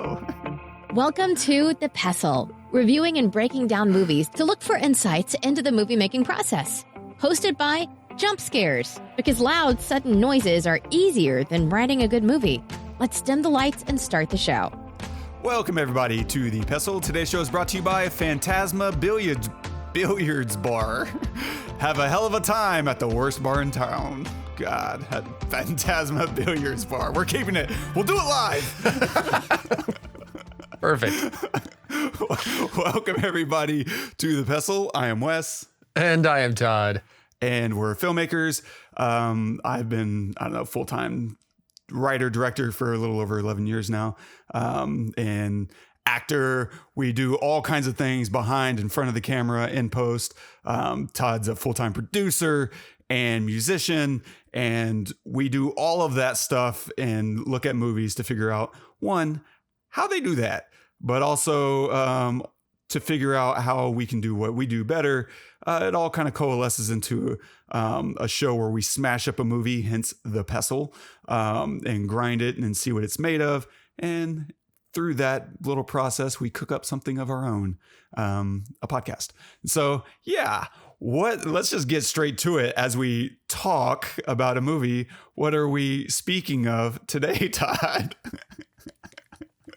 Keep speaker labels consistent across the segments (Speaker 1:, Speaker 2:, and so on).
Speaker 1: go.
Speaker 2: Welcome to The Pestle, reviewing and breaking down movies to look for insights into the movie-making process. Hosted by Jump Scares, because loud, sudden noises are easier than writing a good movie. Let's dim the lights and start the show.
Speaker 1: Welcome, everybody, to The Pestle. Today's show is brought to you by Phantasma Billiards Bar. Have a hell of a time at the worst bar in town. God, at Phantasma Billiards Bar. We're keeping it. We'll do it live.
Speaker 3: Perfect.
Speaker 1: Welcome, everybody, to The Pestle. I am Wes.
Speaker 3: And I am Todd.
Speaker 1: And we're filmmakers. I've been, full-time writer, director for a little over 11 years now. And actor. We do all kinds of things behind, in front of the camera, in post. Todd's a full-time producer and musician. And we do all of that stuff and look at movies to figure out, one, how they do that, but also to figure out how we can do what we do better. It all kind of coalesces into a show where we smash up a movie, hence The Pestle, and grind it and see what it's made of. And through that little process, we cook up something of our own, a podcast. So, yeah. Let's just get straight to it as we talk about a movie. What are we speaking of today, Todd?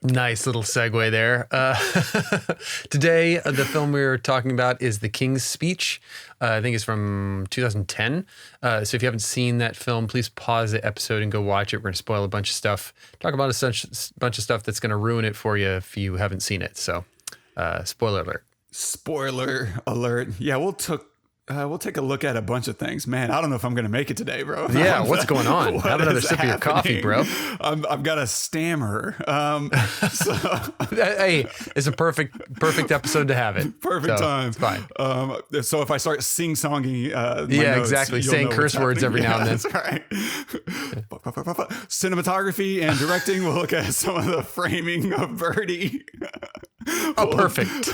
Speaker 3: Nice little segue there. Today, the film we're talking about is The King's Speech. I think it's from 2010. So if you haven't seen that film, please pause the episode and go watch it. We're going to spoil a bunch of stuff. Talk about a bunch of stuff that's going to ruin it for you if you haven't seen it. So spoiler alert.
Speaker 1: Spoiler alert. Yeah, we'll take a look at a bunch of things. Man, I don't know if I'm going to make it today, bro.
Speaker 3: Yeah, what's going on? Have another sip of your coffee, bro.
Speaker 1: I've got a stammer.
Speaker 3: Hey, it's a perfect episode to have it.
Speaker 1: Perfect time.
Speaker 3: It's fine.
Speaker 1: So if I start sing-songing
Speaker 3: exactly. Saying curse words every now and then.
Speaker 1: That's right. Cinematography and directing. We'll look at some of the framing of Bertie.
Speaker 3: Perfect.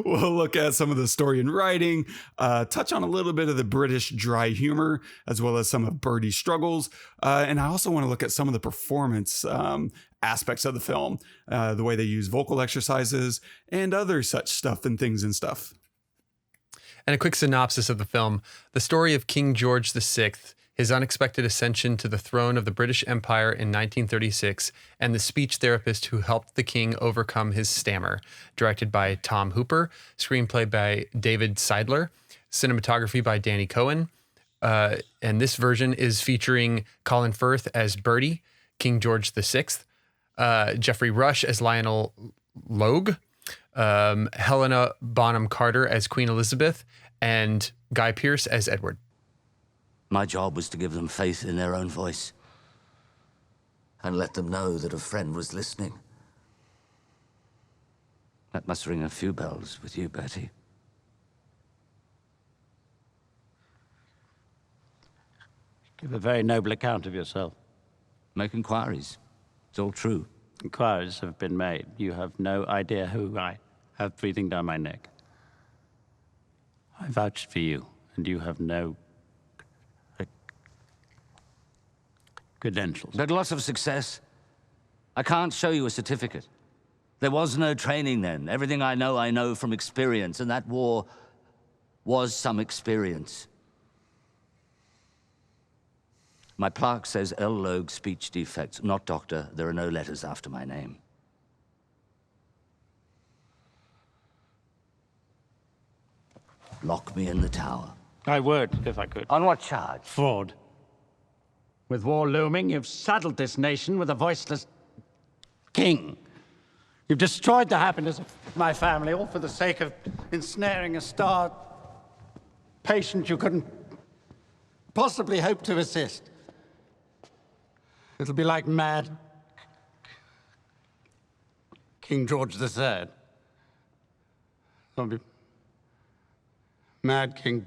Speaker 1: We'll look at some of the story and writing, touch on a little bit of the British dry humor, as well as some of Bertie's struggles. And I also want to look at some of the performance aspects of the film, the way they use vocal exercises and other such stuff and things and stuff.
Speaker 3: And a quick synopsis of the film. The story of King George VI, his unexpected ascension to the throne of the British Empire in 1936, and the speech therapist who helped the king overcome his stammer. Directed by Tom Hooper, screenplay by David Seidler, cinematography by Danny Cohen. And this version is featuring Colin Firth as Bertie, King George VI, Geoffrey Rush as Lionel Logue, Helena Bonham Carter as Queen Elizabeth, and Guy Pearce as Edward.
Speaker 4: My job was to give them faith in their own voice and let them know that a friend was listening. That must ring a few bells with you, Bertie.
Speaker 5: Give a very noble account of yourself.
Speaker 4: Make inquiries. It's all true.
Speaker 5: Inquiries have been made. You have no idea who I have breathing down my neck. I vouched for you, and you have no credentials.
Speaker 4: But lots of success. I can't show you a certificate. There was no training then. Everything I know from experience, and that war was some experience. My plaque says L. Logue, speech defects, not doctor. There are no letters after my name. Lock me in the tower.
Speaker 5: I would, if I could.
Speaker 4: On what charge?
Speaker 5: Fraud. With war looming, you've saddled this nation with a voiceless king. You've destroyed the happiness of my family, all for the sake of ensnaring a star patient you couldn't possibly hope to assist. It'll be like mad King George III. It'll be mad King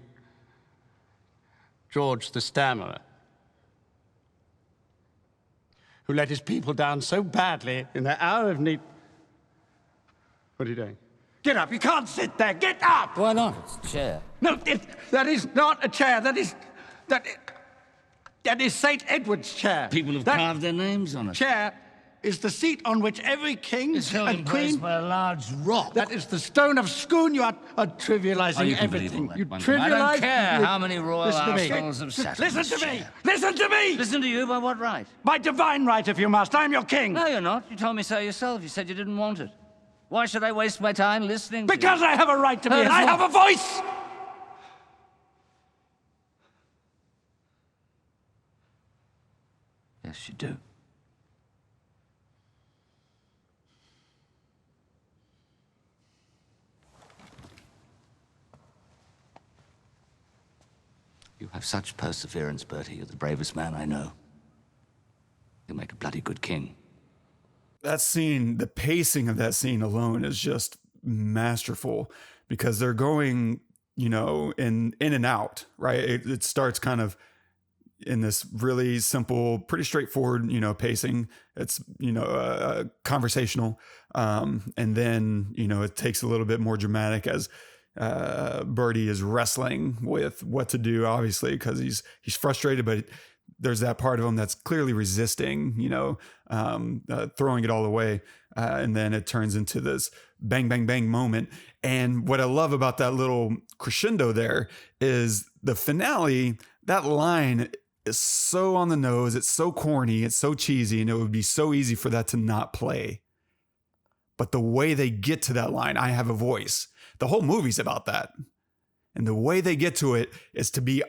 Speaker 5: George the Stammerer, who let his people down so badly in their hour of need. What are you doing? Get up, you can't sit there, get up!
Speaker 4: Why not? It's a chair.
Speaker 5: No, that is not a chair, that is St. Edward's chair.
Speaker 4: People have carved their names on it.
Speaker 5: Chair is the seat on which every king
Speaker 4: It's held in
Speaker 5: and
Speaker 4: place
Speaker 5: queen...
Speaker 4: by a large rock.
Speaker 5: That is the stone of Scone. You are trivializing
Speaker 4: You can believe
Speaker 5: everything.
Speaker 4: all that,
Speaker 5: You
Speaker 4: Bonham.
Speaker 5: trivialize...
Speaker 4: I don't care how many royal
Speaker 5: Listen to me.
Speaker 4: arsenals have sat in
Speaker 5: Listen
Speaker 4: this
Speaker 5: to me!
Speaker 4: chair.
Speaker 5: Listen to me!
Speaker 4: Listen to you by what right?
Speaker 5: By divine right, if you must. I'm your king.
Speaker 4: No, you're not. You told me so yourself. You said you didn't want it. Why should I waste my time listening to
Speaker 5: Because
Speaker 4: you?
Speaker 5: I have a right to be,
Speaker 4: No,
Speaker 5: and
Speaker 4: that's
Speaker 5: I
Speaker 4: not-
Speaker 5: have a voice!
Speaker 4: Yes, you do. You have such perseverance, Bertie. You're the bravest man I know. You'll make a bloody good king.
Speaker 1: That scene, the pacing of that scene alone is just masterful because they're going, you know, in and out, right? It starts kind of in this really simple, pretty straightforward, you know, pacing. It's, you know, conversational. And then, you know, it takes a little bit more dramatic as Bertie is wrestling with what to do, obviously, because he's frustrated, but there's that part of him that's clearly resisting, you know, throwing it all away. And then it turns into this bang, bang, bang moment. And what I love about that little crescendo there is the finale. That line is so on the nose. It's so corny. It's so cheesy. And it would be so easy for that to not play. But the way they get to that line, I have a voice. The whole movie's about that. And the way they get to it is to be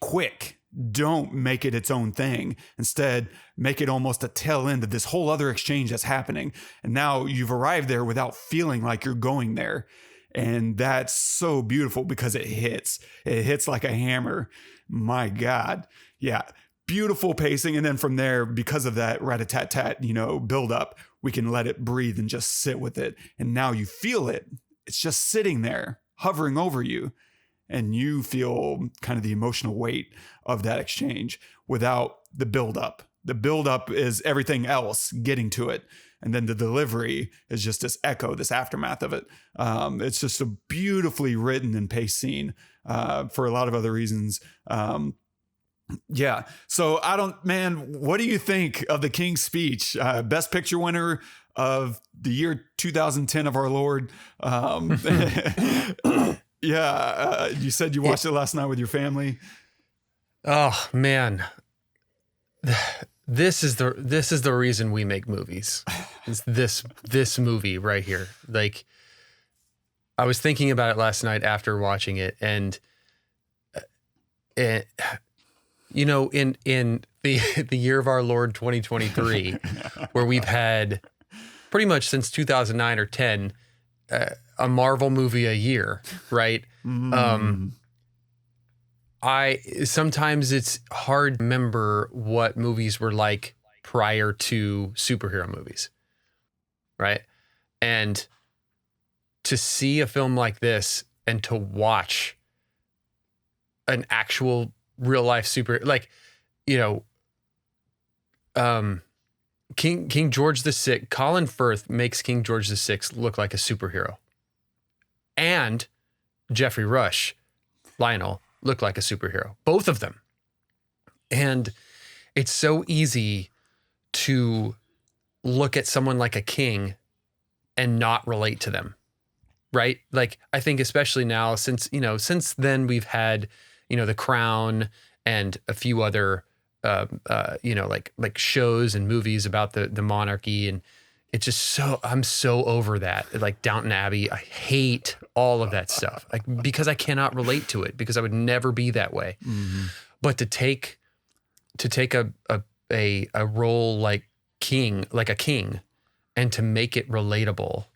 Speaker 1: quick. Don't make it its own thing. Instead, make it almost a tail end of this whole other exchange that's happening. And now you've arrived there without feeling like you're going there. And that's so beautiful because it hits. It hits like a hammer. My God. Yeah. Beautiful pacing. And then from there, because of that rat-a-tat-tat, you know, build up, we can let it breathe and just sit with it. And now you feel it. It's just sitting there, hovering over you. And you feel kind of the emotional weight of that exchange without the buildup. The buildup is everything else getting to it. And then the delivery is just this echo, this aftermath of it. It's just a beautifully written and paced scene for a lot of other reasons. Yeah. So what do you think of the King's Speech? Best Picture winner of the year 2010 of our Lord. Yeah, you said you watched it last night with your family.
Speaker 3: Oh man, this is the reason we make movies. It's this movie right here. Like, I was thinking about it last night after watching it, and you know, in the year of our Lord 2023, where we've had pretty much since 2009 or 10. A Marvel movie a year, right? Sometimes it's hard to remember what movies were like prior to superhero movies, right? And to see a film like this and to watch an actual real life like, you know, King George VI, Colin Firth makes King George VI look like a superhero. And Geoffrey Rush, Lionel, look like a superhero. Both of them. And it's so easy to look at someone like a king and not relate to them, right? Like, I think especially now, since then we've had, you know, The Crown and a few other you know, like shows and movies about the monarchy, and it's just I'm so over that. Like Downton Abbey, I hate all of that stuff, like, because I cannot relate to it, because I would never be that way. Mm-hmm. But to take a role like a king, and to make it relatable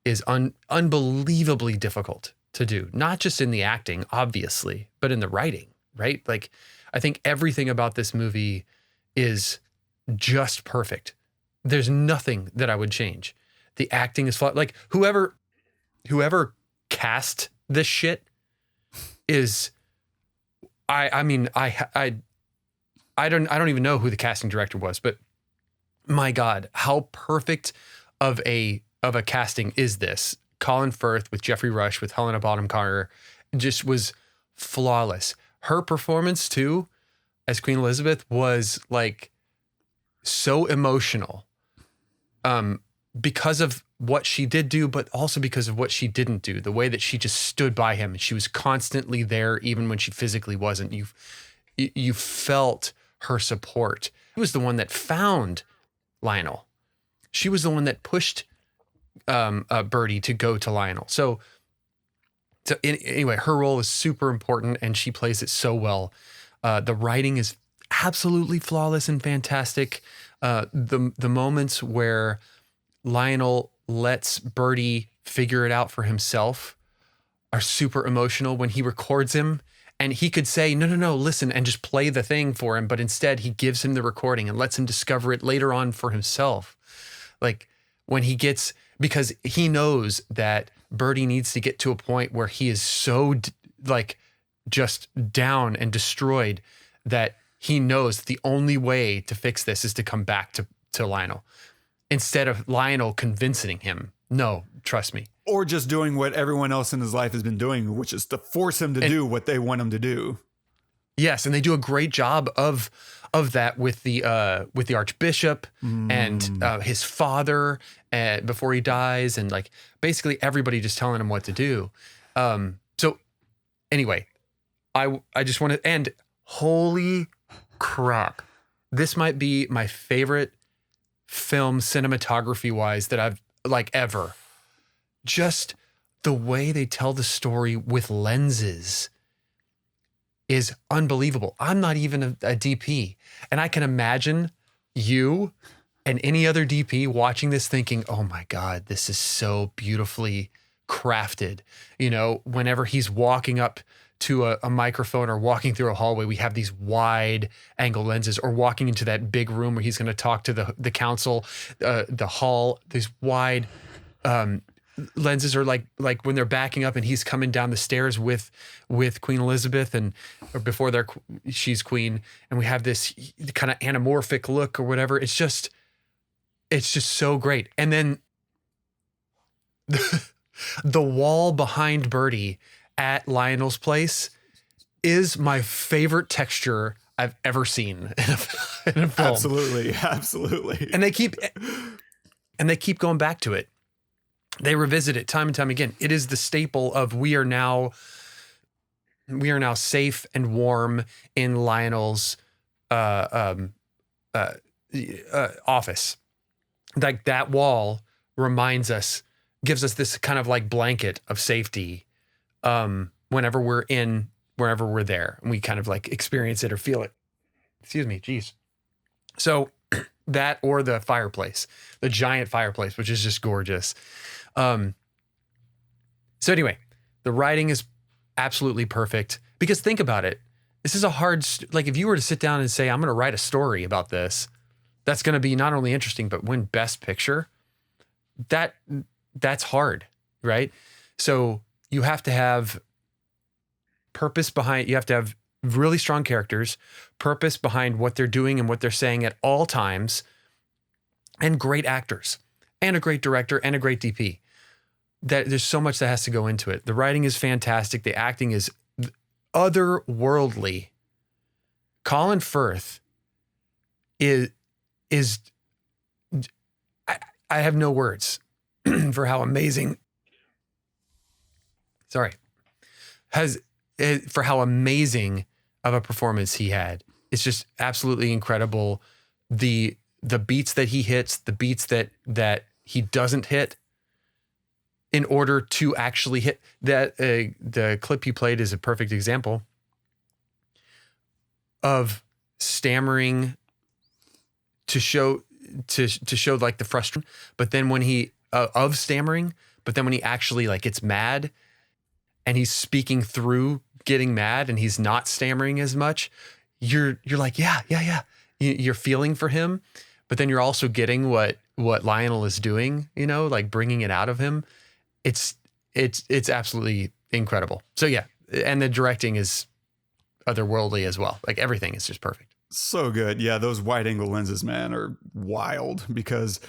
Speaker 3: is unbelievably difficult to do. Not just in the acting, obviously, but in the writing, right? Like, I think everything about this movie is just perfect. There's nothing that I would change. The acting is flawed. Like, whoever cast this shit is, I mean, I don't even know who the casting director was, but my God, how perfect of a casting is this? Colin Firth with Geoffrey Rush with Helena Bonham Carter just was flawless. Her performance too, as Queen Elizabeth, was like so emotional because of what she did do, but also because of what she didn't do. The way that she just stood by him and she was constantly there, even when she physically wasn't. You felt her support. She was the one that found Lionel. She was the one that pushed Bertie to go to Lionel. So anyway, her role is super important and she plays it so well. The writing is absolutely flawless and fantastic. The moments where Lionel lets Bertie figure it out for himself are super emotional. When he records him and he could say, no, listen, and just play the thing for him. But instead he gives him the recording and lets him discover it later on for himself. Like when he gets, because he knows that Bertie needs to get to a point where he is so just down and destroyed that he knows the only way to fix this is to come back to Lionel. Instead of Lionel convincing him, no, trust me.
Speaker 1: Or just doing what everyone else in his life has been doing, which is to force him to do what they want him to do.
Speaker 3: Yes, and they do a great job of that with the Archbishop and his father before he dies, and like basically everybody just telling him what to do. So anyway, I just want to end. Holy crap! This might be my favorite film cinematography wise that I've ever. Just the way they tell the story with lenses is unbelievable. I'm not even a DP, and I can imagine you and any other DP watching this thinking, oh my God, this is so beautifully crafted. You know, whenever he's walking up to a microphone or walking through a hallway, we have these wide angle lenses, or walking into that big room where he's going to talk to the council, the hall, these wide lenses are like when they're backing up and he's coming down the stairs with Queen Elizabeth or before she's queen, and we have this kind of anamorphic look or whatever. It's just so great. And then the wall behind Bertie at Lionel's place is my favorite texture I've ever seen in a film.
Speaker 1: Absolutely.
Speaker 3: And they keep going back to it. They revisit it time and time again. It is the staple of we are now safe and warm in Lionel's office. Like that wall reminds us, gives us this kind of like blanket of safety whenever we're there, and we kind of like experience it or feel it. Excuse me, geez. So that, or the fireplace, the giant fireplace, which is just gorgeous. So anyway, the writing is absolutely perfect, because think about it. This is a hard, like if you were to sit down and say, I'm going to write a story about this, that's going to be not only interesting, but win Best Picture. That's hard, right? So you have to have purpose behind, you have to have really strong characters, purpose behind what they're doing and what they're saying at all times, and great actors, and a great director, and a great DP. That there's so much that has to go into it. The writing is fantastic. The acting is otherworldly. Colin Firth is I have no words for how amazing. For how amazing of a performance he had. It's just absolutely incredible. The beats that he hits, the beats that he doesn't hit, in order to actually hit that. The clip you played is a perfect example of stammering to show like the frustration, but then when he of stammering, but then when he actually like gets mad and he's speaking through getting mad and he's not stammering as much, you're like, yeah. You're feeling for him, but then you're also getting what Lionel is doing, you know, like bringing it out of him. It's absolutely incredible. So yeah, and the directing is otherworldly as well. Like everything is just perfect.
Speaker 1: So good. Yeah, those wide angle lenses, man, are wild, because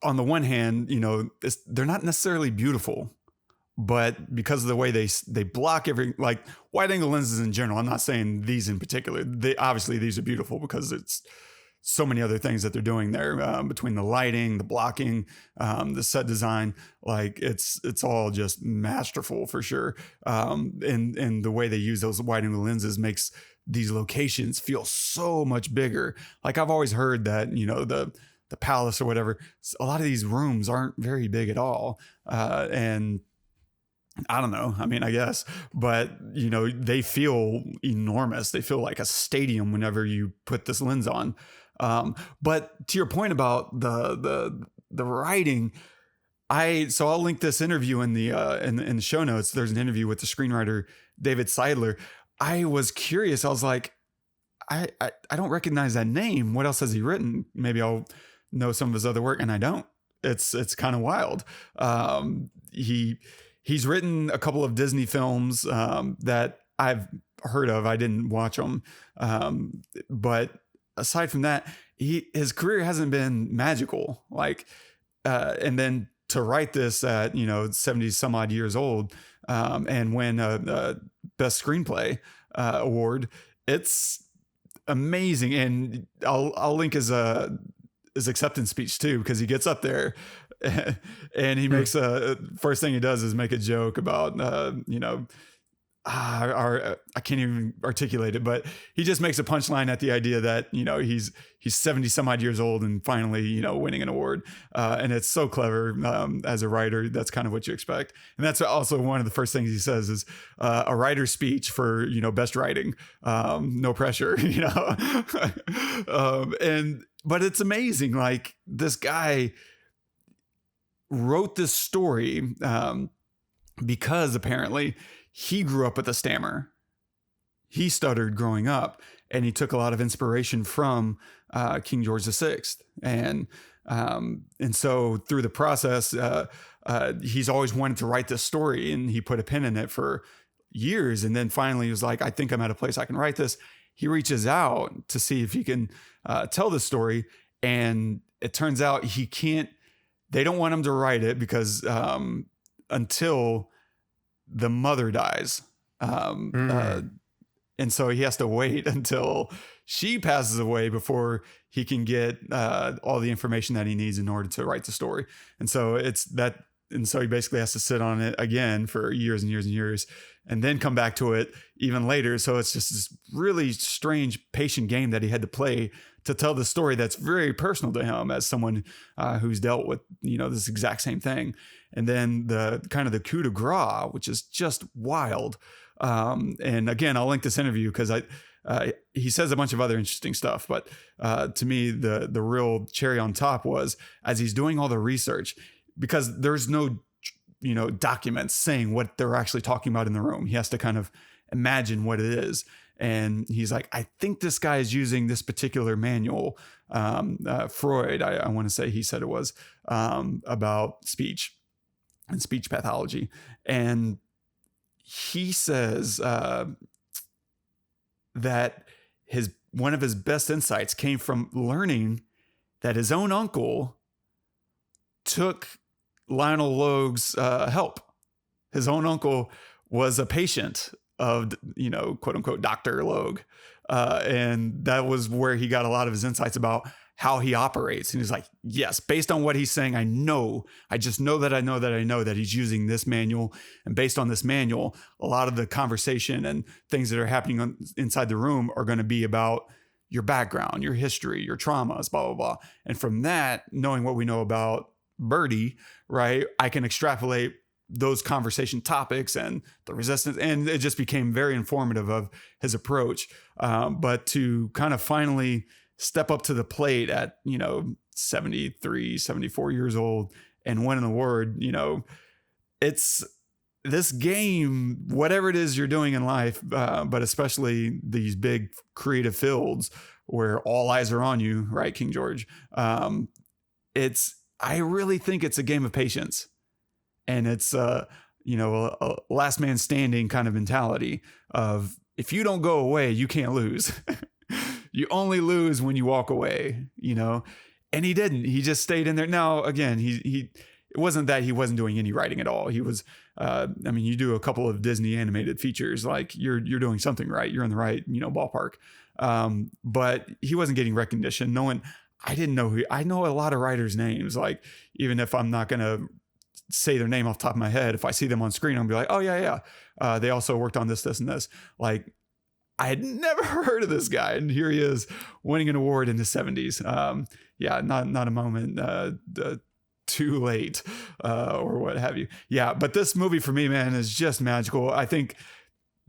Speaker 1: on the one hand, you know, they're not necessarily beautiful, but because of the way they block every, like wide angle lenses in general, I'm not saying these in particular, these are beautiful because it's so many other things that they're doing there, between the lighting, the blocking, the set design. Like it's all just masterful for sure. And the way they use those wide angle lenses makes these locations feel so much bigger. Like I've always heard that, the palace or whatever, a lot of these rooms aren't very big at all. And I don't know. I mean, I guess, but they feel enormous. They feel like a stadium whenever you put this lens on. But to your point about the writing, so I'll link this interview in the show notes. There's an interview with the screenwriter David Seidler. I was curious. I was like, I don't recognize that name. What else has he written? Maybe I'll know some of his other work, and I don't. It's kind of wild. He's written a couple of Disney films that I've heard of. I didn't watch them, but aside from that, his career hasn't been magical. Like, and then to write this at 70 some odd years old, and win a best screenplay award, it's amazing. And I'll link his acceptance speech too, because he gets up there and he makes first thing he does is make a joke about I can't even articulate it, but he just makes a punchline at the idea that he's 70 some odd years old and finally winning an award, and it's so clever. As a writer, that's kind of what you expect, and that's also one of the first things he says is a writer's speech for best writing, no pressure, but it's amazing. Like, this guy wrote this story because apparently he grew up with a stammer. He stuttered growing up, and he took a lot of inspiration from King George VI. And so through the process, he's always wanted to write this story, and he put a pin in it for years. And then finally he was like, I think I'm at a place I can write this. He reaches out to see if he can tell the story. And it turns out he can't. They don't want him to write it because until the mother dies. And so he has to wait until she passes away before he can get all the information that he needs in order to write the story. And so so he basically has to sit on it again for years and years and years, and then come back to it even later. So it's just this really strange, patient game that he had to play to tell the story that's very personal to him as someone who's dealt with, this exact same thing. And then the kind of the coup de grace, which is just wild. And again, I'll link this interview because he says a bunch of other interesting stuff. But to me, the real cherry on top was as he's doing all the research, because there's no, documents saying what they're actually talking about in the room. He has to kind of imagine what it is. And he's like, I think this guy is using this particular manual, Freud, I want to say he said it was, about speech and speech pathology. And he says that one of his best insights came from learning that his own uncle took Lionel Logue's help. His own uncle was a patient of, quote unquote, Dr. Logue. And that was where he got a lot of his insights about how he operates. And he's like, yes, based on what he's saying, I just know that he's using this manual. And based on this manual, a lot of the conversation and things that are happening inside the room are going to be about your background, your history, your traumas, blah, blah, blah. And from that, knowing what we know about Bertie, right, I can extrapolate those conversation topics and the resistance. And it just became very informative of his approach. But to kind of finally step up to the plate at, 73, 74 years old and win an award, it's this game, whatever it is you're doing in life, but especially these big creative fields where all eyes are on you, right, King George? I really think it's a game of patience. And it's, a last man standing kind of mentality of, if you don't go away, you can't lose. You only lose when you walk away, and he didn't. He just stayed in there. Now, again, it wasn't that he wasn't doing any writing at all. He was, you do a couple of Disney animated features, like you're doing something right. You're in the right, ballpark. But he wasn't getting recognition. I didn't know I know a lot of writers' names. Like, even if I'm not going to say their name off the top of my head, if I see them on screen, I'll be like, oh yeah. They also worked on this, and this. Like, I had never heard of this guy, and here he is winning an award in his 70s. Not a moment too late or what have you. Yeah, but this movie for me, man, is just magical. I think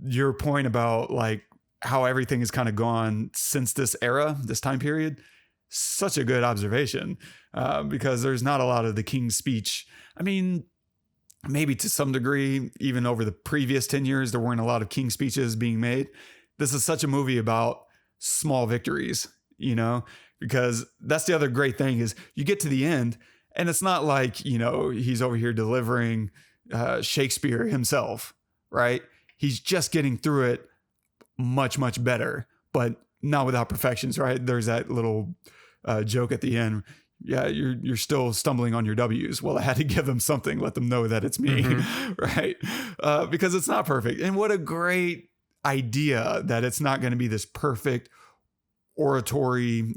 Speaker 1: your point about like how everything has kind of gone since this era, this time period, such a good observation, because there's not a lot of the King's Speech. I mean, maybe to some degree, even over the previous 10 years, there weren't a lot of King's Speeches being made. This is such a movie about small victories, because that's the other great thing is you get to the end and it's not like, he's over here delivering Shakespeare himself, right? He's just getting through it much, much better, but not without perfections, right? There's that little joke at the end. Yeah, you're still stumbling on your W's. Well, I had to give them something, let them know that it's me, right? Because it's not perfect. And what a great idea that it's not going to be this perfect oratory,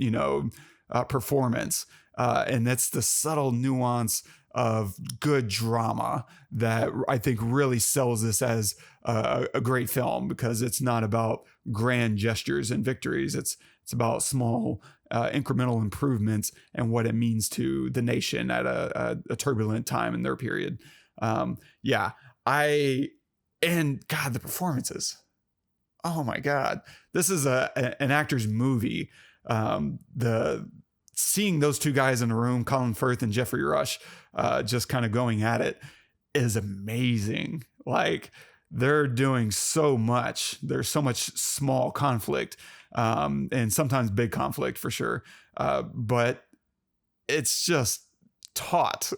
Speaker 1: performance. And that's the subtle nuance of good drama that I think really sells this as a great film, because it's not about grand gestures and victories. It's about small incremental improvements and what it means to the nation at a turbulent time in their period. And God, the performances. Oh my God, this is an actor's movie. Seeing those two guys in a room, Colin Firth and Geoffrey Rush, just kind of going at it is amazing. Like, they're doing so much. There's so much small conflict, and sometimes big conflict for sure. But it's just taut,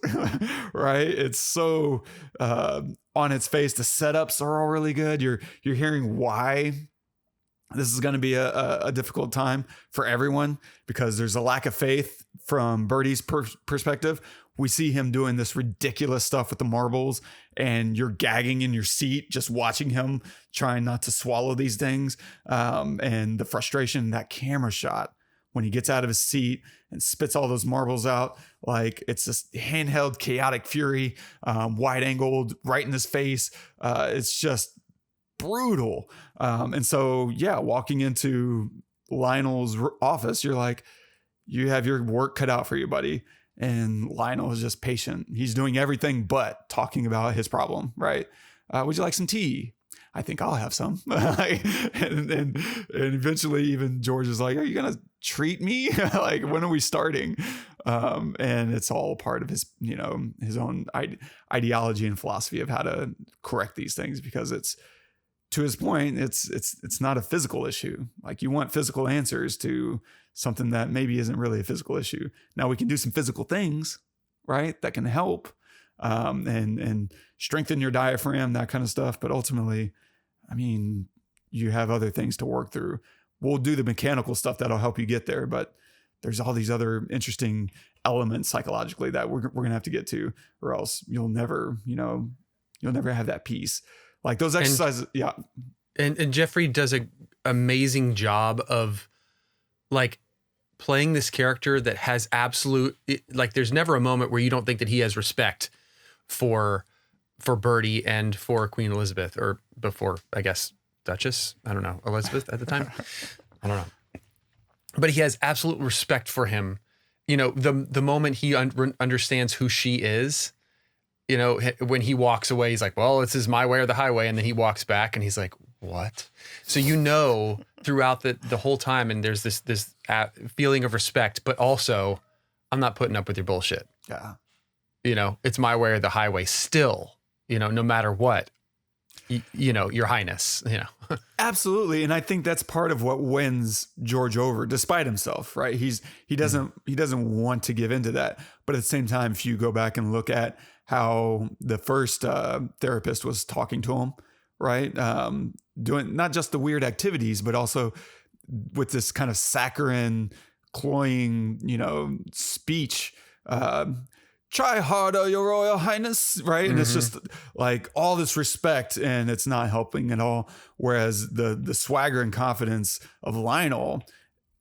Speaker 1: right? It's so on its face. The setups are all really good. You're hearing why this is going to be a difficult time for everyone, because there's a lack of faith from Bertie's perspective. We see him doing this ridiculous stuff with the marbles, and you're gagging in your seat just watching him trying not to swallow these things. And the frustration in that camera shot when he gets out of his seat and spits all those marbles out, like it's this handheld chaotic fury, wide angled right in his face. It's just brutal. And so, walking into Lionel's office, you're like, you have your work cut out for you, buddy. And Lionel is just patient. He's doing everything but talking about his problem, right? Would you like some tea? I think I'll have some. and eventually even George is like, are you going to treat me? Like, when are we starting? And it's all part of his, his own ideology and philosophy of how to correct these things, because it's, to his point, it's not a physical issue. Like, you want physical answers to something that maybe isn't really a physical issue. Now, we can do some physical things, right, that can help and strengthen your diaphragm, that kind of stuff. But ultimately, I mean, you have other things to work through. We'll do the mechanical stuff that'll help you get there, but there's all these other interesting elements psychologically that we're going to have to get to, or else you'll never have that peace. Like those exercises. And
Speaker 3: Geoffrey does an amazing job of like playing this character that has like, there's never a moment where you don't think that he has respect for Bertie and for Queen Elizabeth, or before, I guess, Duchess. I don't know, Elizabeth at the time. I don't know. But he has absolute respect for him. The moment he understands who she is, when he walks away, he's like, well, this is my way or the highway. And then he walks back and he's like, what? So, throughout the whole time, and there's this feeling of respect, but also, I'm not putting up with your bullshit.
Speaker 1: Yeah.
Speaker 3: It's my way or the highway still, no matter what, your highness,
Speaker 1: Absolutely. And I think that's part of what wins George over, despite himself, right? He doesn't want to give into that. But at the same time, if you go back and look at how the first therapist was talking to him, right? Doing not just the weird activities, but also with this kind of saccharine, cloying, speech, try harder, your royal highness, right? And it's just like all this respect, and it's not helping at all. Whereas the swagger and confidence of Lionel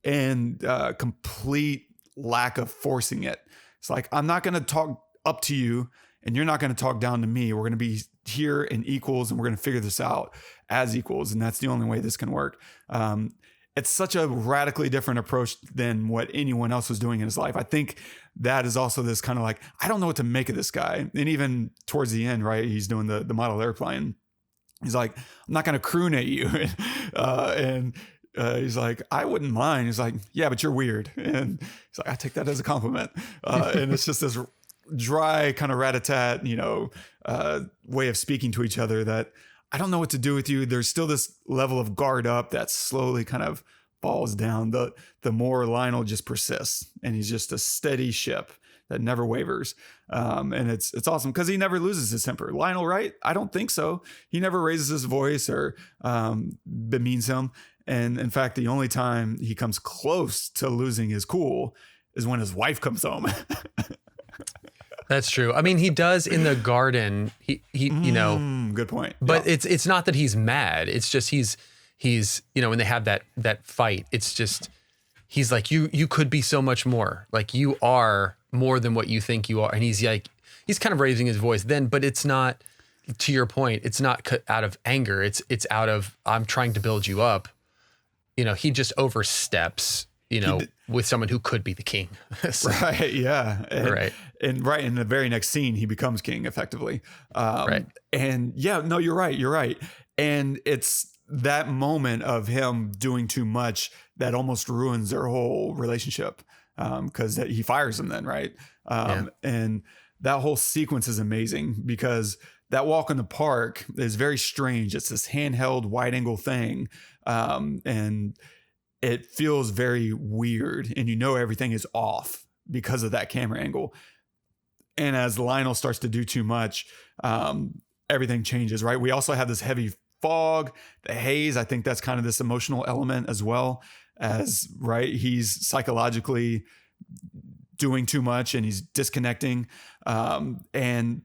Speaker 1: and complete lack of forcing it. It's like, I'm not going to talk up to you and you're not going to talk down to me. We're going to be here in equals and we're going to figure this out as equals. And that's the only way this can work. It's such a radically different approach than what anyone else was doing in his life. I think that is also this kind of like, I don't know what to make of this guy. And even towards the end, right, he's doing the model airplane. He's like, I'm not going to croon at you. He's like, I wouldn't mind. He's like, yeah, but you're weird. And he's like, I take that as a compliment. And it's just this dry kind of rat-a-tat, way of speaking to each other that I don't know what to do with you. There's still this level of guard up that slowly kind of falls down. The more Lionel just persists, and he's just a steady ship that never wavers. And it's awesome because he never loses his temper. Lionel, right? I don't think so. He never raises his voice or bemeans him. And in fact, the only time he comes close to losing his cool is when his wife comes home.
Speaker 3: That's true. I mean, he does in the garden. He
Speaker 1: Good point.
Speaker 3: But it's not that he's mad. It's just he's when they have that fight, it's just he's like, you could be so much more. Like, you are more than what you think you are. And he's kind of raising his voice then, but it's not, to your point, it's not out of anger. It's out of, I'm trying to build you up. He just oversteps, with someone who could be the king. So,
Speaker 1: right. Yeah.
Speaker 3: Right.
Speaker 1: And right in the very next scene, he becomes king effectively.
Speaker 3: Right. And
Speaker 1: yeah, no, you're right. You're right. And it's that moment of him doing too much that almost ruins their whole relationship. Cause he fires him then. Right. And that whole sequence is amazing because that walk in the park is very strange. It's this handheld wide angle thing. And it feels very weird, and everything is off because of that camera angle. And as Lionel starts to do too much, everything changes, right? We also have this heavy fog, the haze. I think that's kind of this emotional element as well, as, right, he's psychologically doing too much and he's disconnecting. And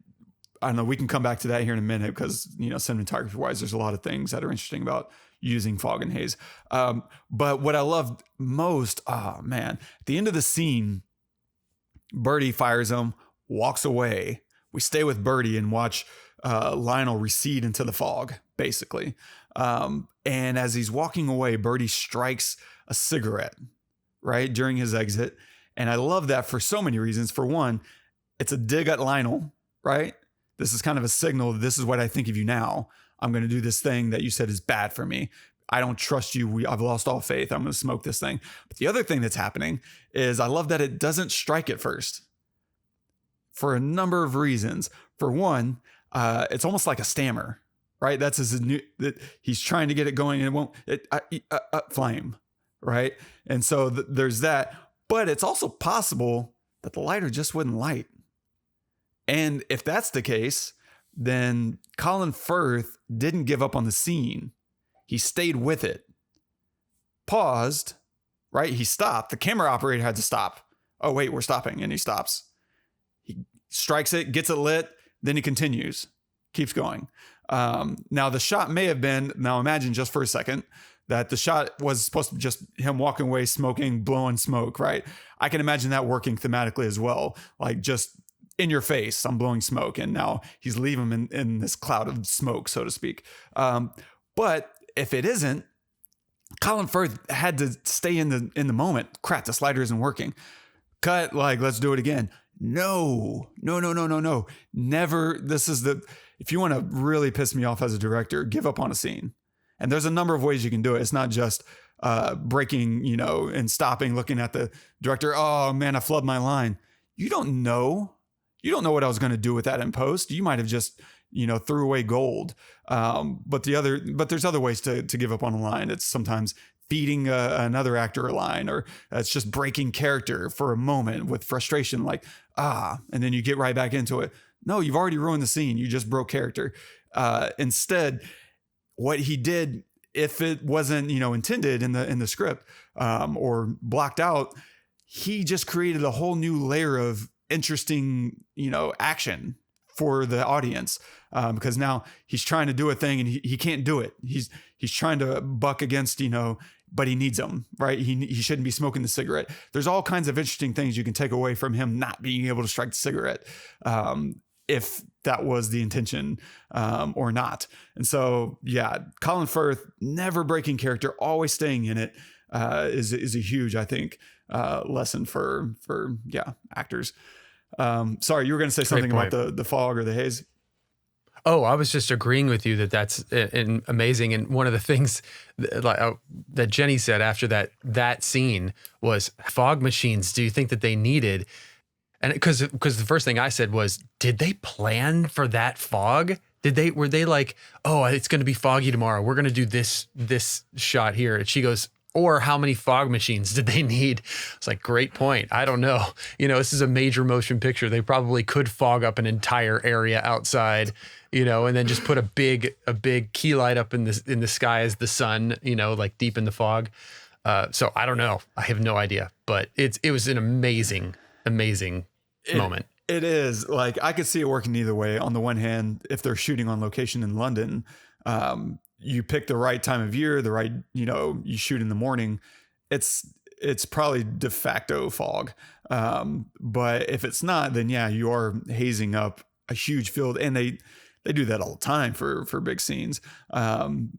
Speaker 1: I don't know, we can come back to that here in a minute because, cinematography wise, there's a lot of things that are interesting about using fog and haze. But what I loved most, at the end of the scene, Bertie fires him, walks away. We stay with Bertie and watch Lionel recede into the fog, basically. And as he's walking away, Bertie strikes a cigarette, right, during his exit. And I love that for so many reasons. For one, it's a dig at Lionel, right? This is kind of a signal. This is what I think of you now. I'm going to do this thing that you said is bad for me. I don't trust you. I've lost all faith. I'm going to smoke this thing. But the other thing that's happening is I love that it doesn't strike at first for a number of reasons. For one, it's almost like a stammer, right? That's he's trying to get it going and it won't flame, right? And so there's that. But it's also possible that the lighter just wouldn't light. And if that's the case, then Colin Firth didn't give up on the scene. He stayed with it. Paused, right? He stopped. The camera operator had to stop. Oh, wait, we're stopping. And he stops. He strikes it, gets it lit, then he continues, keeps going. Now, the shot may have been, now imagine just for a second, that the shot was supposed to be just him walking away, smoking, blowing smoke, right? I can imagine that working thematically as well. Like, just in your face, I'm blowing smoke. And now he's leaving him in this cloud of smoke, so to speak. But if it isn't, Colin Firth had to stay in the moment. Crap, the slider isn't working. Cut, let's do it again. No. Never. If you want to really piss me off as a director, give up on a scene. And there's a number of ways you can do it. It's not just breaking, and stopping, looking at the director. Oh man, I flubbed my line. You don't know. You don't know what I was going to do with that in post. You might have just, threw away gold. But there's other ways to give up on a line. It's sometimes feeding another actor a line, or it's just breaking character for a moment with frustration, and then you get right back into it. No, you've already ruined the scene. You just broke character. Instead, what he did, if it wasn't, intended in the script, or blocked out, he just created a whole new layer of interesting, action for the audience, because now he's trying to do a thing and he can't do it. He's trying to buck against, but he needs them, right? He shouldn't be smoking the cigarette. There's all kinds of interesting things you can take away from him not being able to strike the cigarette, if that was the intention, or not. And so, yeah, Colin Firth, never breaking character, always staying in it, is a huge, I think, lesson for actors. Sorry, you were going to say something about the fog or the haze.
Speaker 3: Oh, I was just agreeing with you that's amazing. And one of the things that Jenny said after that scene was, fog machines, do you think that they needed? And because the first thing I said was, did they plan for that fog? Were they like, oh, it's going to be foggy tomorrow, we're going to do this shot here? And she goes, or how many fog machines did they need? It's like, great point. I don't know. This is a major motion picture. They probably could fog up an entire area outside, and then just put a big key light up in the sky as the sun, like deep in the fog. So I don't know. I have no idea, but it was an amazing moment.
Speaker 1: It is. Like, I could see it working either way. On the one hand, if they're shooting on location in London, you pick the right time of year, you shoot in the morning, it's probably de facto fog. But if it's not, then yeah, you are hazing up a huge field, and they do that all the time for big scenes, on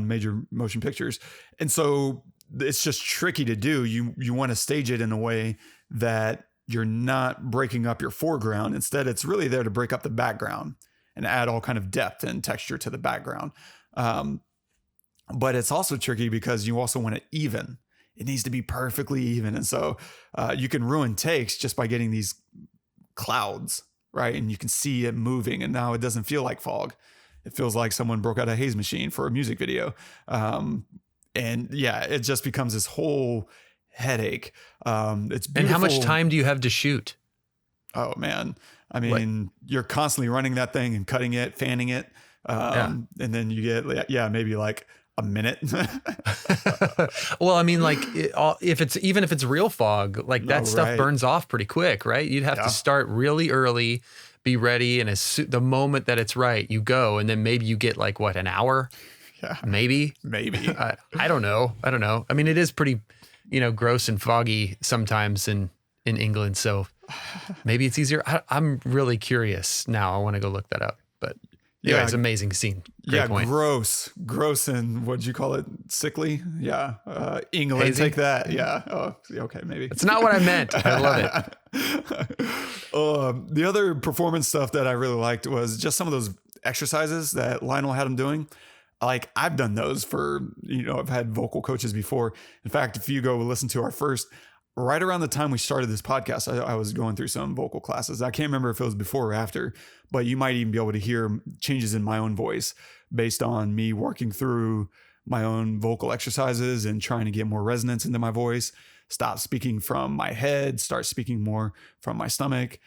Speaker 1: major motion pictures. And so it's just tricky to do. You want to stage it in a way that you're not breaking up your foreground. Instead, it's really there to break up the background and add all kind of depth and texture to the background. But it's also tricky because you also want it even. It needs to be perfectly even. And so you can ruin takes just by getting these clouds, right? And you can see it moving, and now it doesn't feel like fog. It feels like someone broke out a haze machine for a music video. And yeah, it just becomes this whole headache. It's beautiful.
Speaker 3: And how much time do you have to shoot?
Speaker 1: Oh man. I mean, you're constantly running that thing and cutting it, fanning it. And then you get, maybe like a minute.
Speaker 3: Well, I mean, like if it's real fog, like that stuff burns off pretty quick, right? You'd have to start really early, be ready. And the moment that it's right, you go, and then maybe you get like an hour, maybe. I don't know. I mean, it is pretty, gross and foggy sometimes in England. So maybe it's easier. I'm really curious now. I want to go look that up, but yeah, it's an amazing scene. Great point. Gross.
Speaker 1: And what'd you call it? Sickly. Yeah. England, hazy? Take that. Yeah. Oh, okay. Maybe.
Speaker 3: That's not what I meant. I love it.
Speaker 1: The other performance stuff that I really liked was just some of those exercises that Lionel had him doing. Like, I've done those for, I've had vocal coaches before. In fact, if you go listen to our first, right around the time we started this podcast, I was going through some vocal classes. I can't remember if it was before or after, but you might even be able to hear changes in my own voice based on me working through my own vocal exercises and trying to get more resonance into my voice. Stop speaking from my head, start speaking more from my stomach,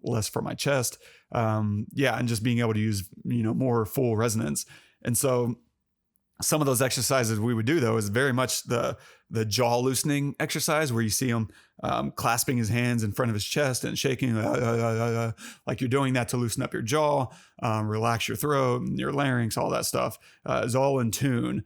Speaker 1: less from my chest. And just being able to use, more full resonance. And so some of those exercises we would do, though, is very much the jaw loosening exercise, where you see him clasping his hands in front of his chest and shaking like you're doing that to loosen up your jaw, relax your throat, your larynx, all that stuff is all in tune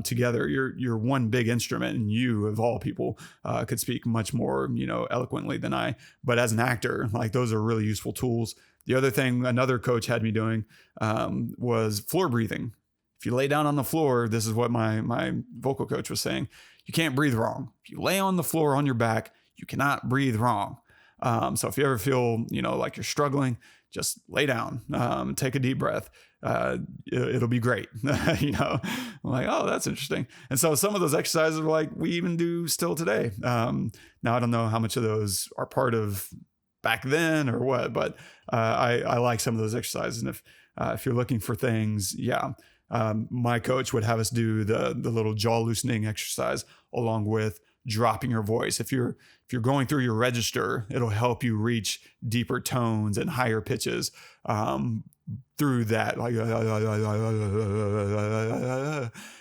Speaker 1: together. You're one big instrument, and you, of all people, could speak much more, eloquently than I. But as an actor, like, those are really useful tools. The other thing another coach had me doing was floor breathing. If you lay down on the floor, this is what my vocal coach was saying, you can't breathe wrong. If you lay on the floor on your back, you cannot breathe wrong. So if you ever feel, like you're struggling, just lay down, take a deep breath. It'll be great. I'm like, oh, that's interesting. And so some of those exercises were like, we even do still today. Now, I don't know how much of those are part of back then or what, but I like some of those exercises. And if you're looking for things, my coach would have us do the little jaw loosening exercise along with dropping your voice. If you're going through your through that, like,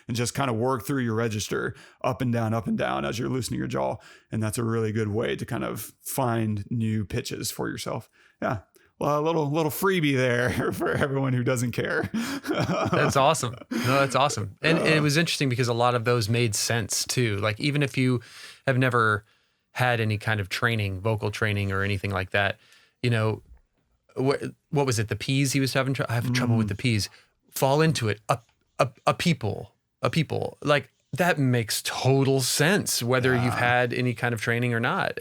Speaker 1: and just kind of work through your register up and down as you're loosening your jaw. And that's a really good way to kind of find new pitches for yourself. Yeah. Well, a little freebie there for everyone who doesn't care.
Speaker 3: That's awesome. No, that's awesome. And it was interesting because a lot of those made sense too. Like, even if you have never had any kind of training, vocal training or anything like that, you know, what was it? The P's he was having I have trouble with the P's. Fall into it. A people. Like, that makes total sense, whether you've had any kind of training or not.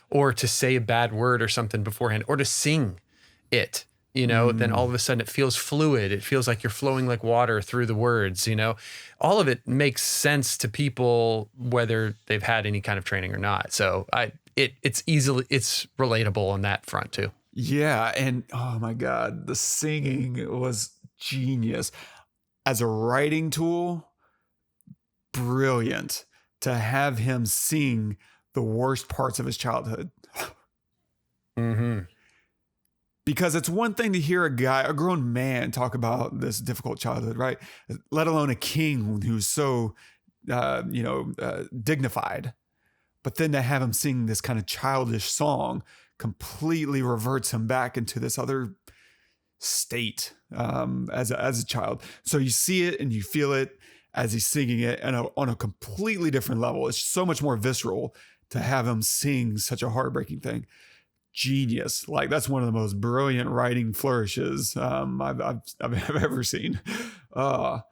Speaker 3: Or to say a bad word or something beforehand, or to sing it, you know, then all of a sudden it feels fluid. It feels like you're flowing like water through the words, you know. All of it makes sense to people, whether they've had any kind of training or not. So it's relatable on that front too.
Speaker 1: Yeah. And oh my God, the singing was genius. As a writing tool, brilliant to have him sing the worst parts of his childhood.
Speaker 3: Mm-hmm.
Speaker 1: Because it's one thing to hear a grown man talk about this difficult childhood, right? Let alone a king who's so, dignified. But then to have him sing this kind of childish song completely reverts him back into this other state as a child. So you see it and you feel it as he's singing it, and on a completely different level. It's so much more visceral to have him sing such a heartbreaking thing. Genius. Like, that's one of the most brilliant writing flourishes I've ever seen. On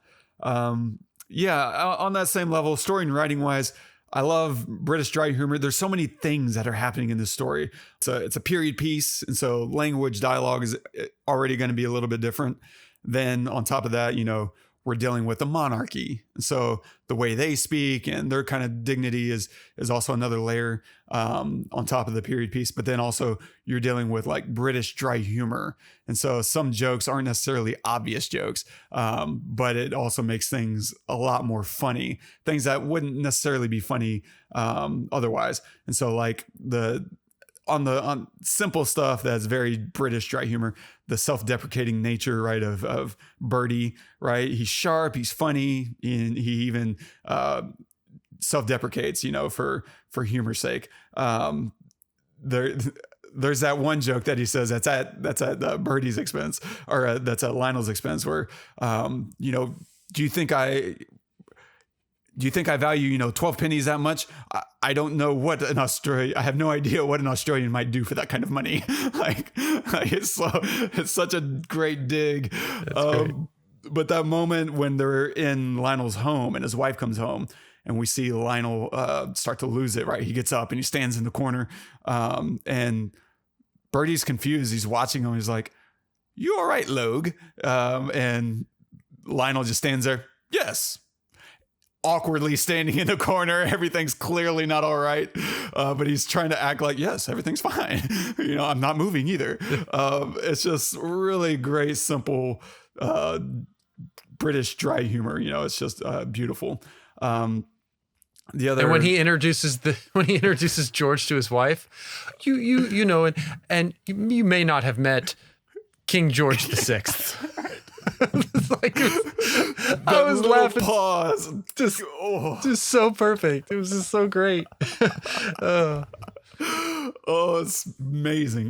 Speaker 1: that same level, story and writing wise, I love British dry humor. There's so many things that are happening in this story. It's a period piece, and so language, dialogue is already going to be a little bit different. Then on top of that, you know, we're dealing with a monarchy. And so the way they speak and their kind of dignity is also another layer on top of the period piece. But then also you're dealing with like British dry humor. And so some jokes aren't necessarily obvious jokes, but it also makes things a lot more funny, things that wouldn't necessarily be funny otherwise. And so like on simple stuff that's very British dry humor, the self-deprecating nature, right, of Bertie, right? He's sharp, he's funny, and he even self-deprecates, you know, for humor's sake. There's that one joke that he says that's at Bertie's expense, or that's at Lionel's expense, where do you think I value, 12 pennies that much? I don't know what I have no idea what an Australian might do for that kind of money. It's such a great dig. Great. But that moment when they're in Lionel's home and his wife comes home and we see Lionel start to lose it, right? He gets up and he stands in the corner and Bertie's confused. He's watching him. He's like, "You all right, Logue?" And Lionel just stands there. "Yes." Awkwardly standing in the corner. Everything's clearly not all right. But he's trying to act like, yes, everything's fine. I'm not moving either. It's just really great, simple British dry humor. It's just beautiful. And
Speaker 3: when he introduces George to his wife, and you may not have met King George VI. I was laughing.
Speaker 1: Pause.
Speaker 3: Just so perfect. It was just so great.
Speaker 1: It's amazing.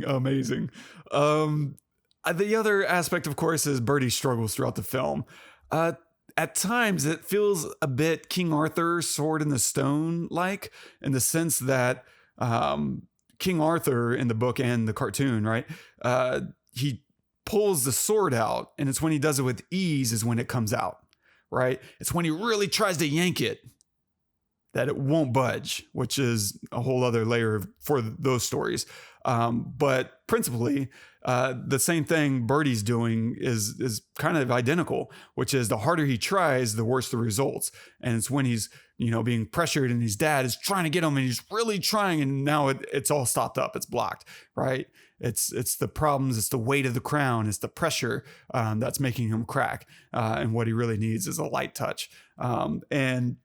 Speaker 1: The other aspect, of course, is Bertie struggles throughout the film. At times, it feels a bit King Arthur, Sword in the Stone like, in the sense that King Arthur in the book and the cartoon, right? He pulls the sword out, and it's when he does it with ease is when it comes out, right? It's when he really tries to yank it that it won't budge, which is a whole other layer for those stories. But principally, the same thing Bertie's doing is kind of identical, which is the harder he tries, the worse the results. And it's when he's, being pressured and his dad is trying to get him and he's really trying, and now it's all stopped up. It's blocked, right? It's the problems. It's the weight of the crown. It's the pressure that's making him crack. And what he really needs is a light touch. And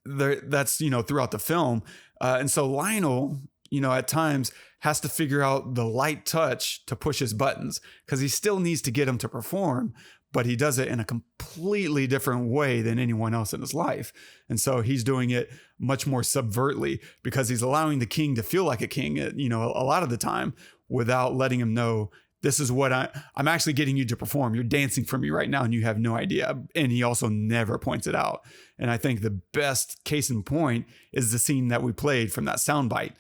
Speaker 1: that's, throughout the film. And so Lionel, at times has to figure out the light touch to push his buttons, because he still needs to get him to perform, but he does it in a completely different way than anyone else in his life. And so he's doing it much more subvertly, because he's allowing the king to feel like a king, a lot of the time, without letting him know, this is what I'm actually getting you to perform. You're dancing for me right now and you have no idea. And he also never points it out. And I think the best case in point is the scene that we played from that soundbite,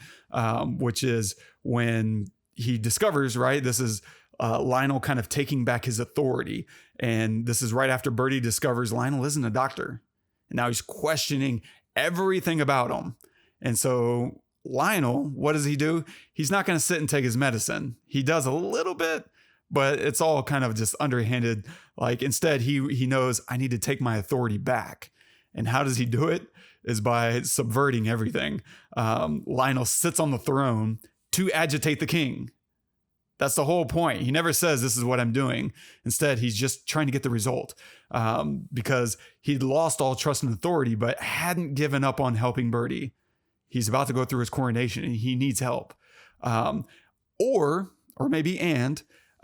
Speaker 1: which is when he discovers, right, this is Lionel kind of taking back his authority. And this is right after Bertie discovers Lionel isn't a doctor. And now he's questioning everything about him. And so Lionel, what does he do? He's not going to sit and take his medicine. He does a little bit, but it's all kind of just underhanded. Like, instead, he knows, I need to take my authority back. And how does he do it? Is by subverting everything. Lionel sits on the throne to agitate the king. That's the whole point. He never says, this is what I'm doing. Instead, he's just trying to get the result, because he'd lost all trust and authority, but hadn't given up on helping Bertie. He's about to go through his coronation and he needs help. Or maybe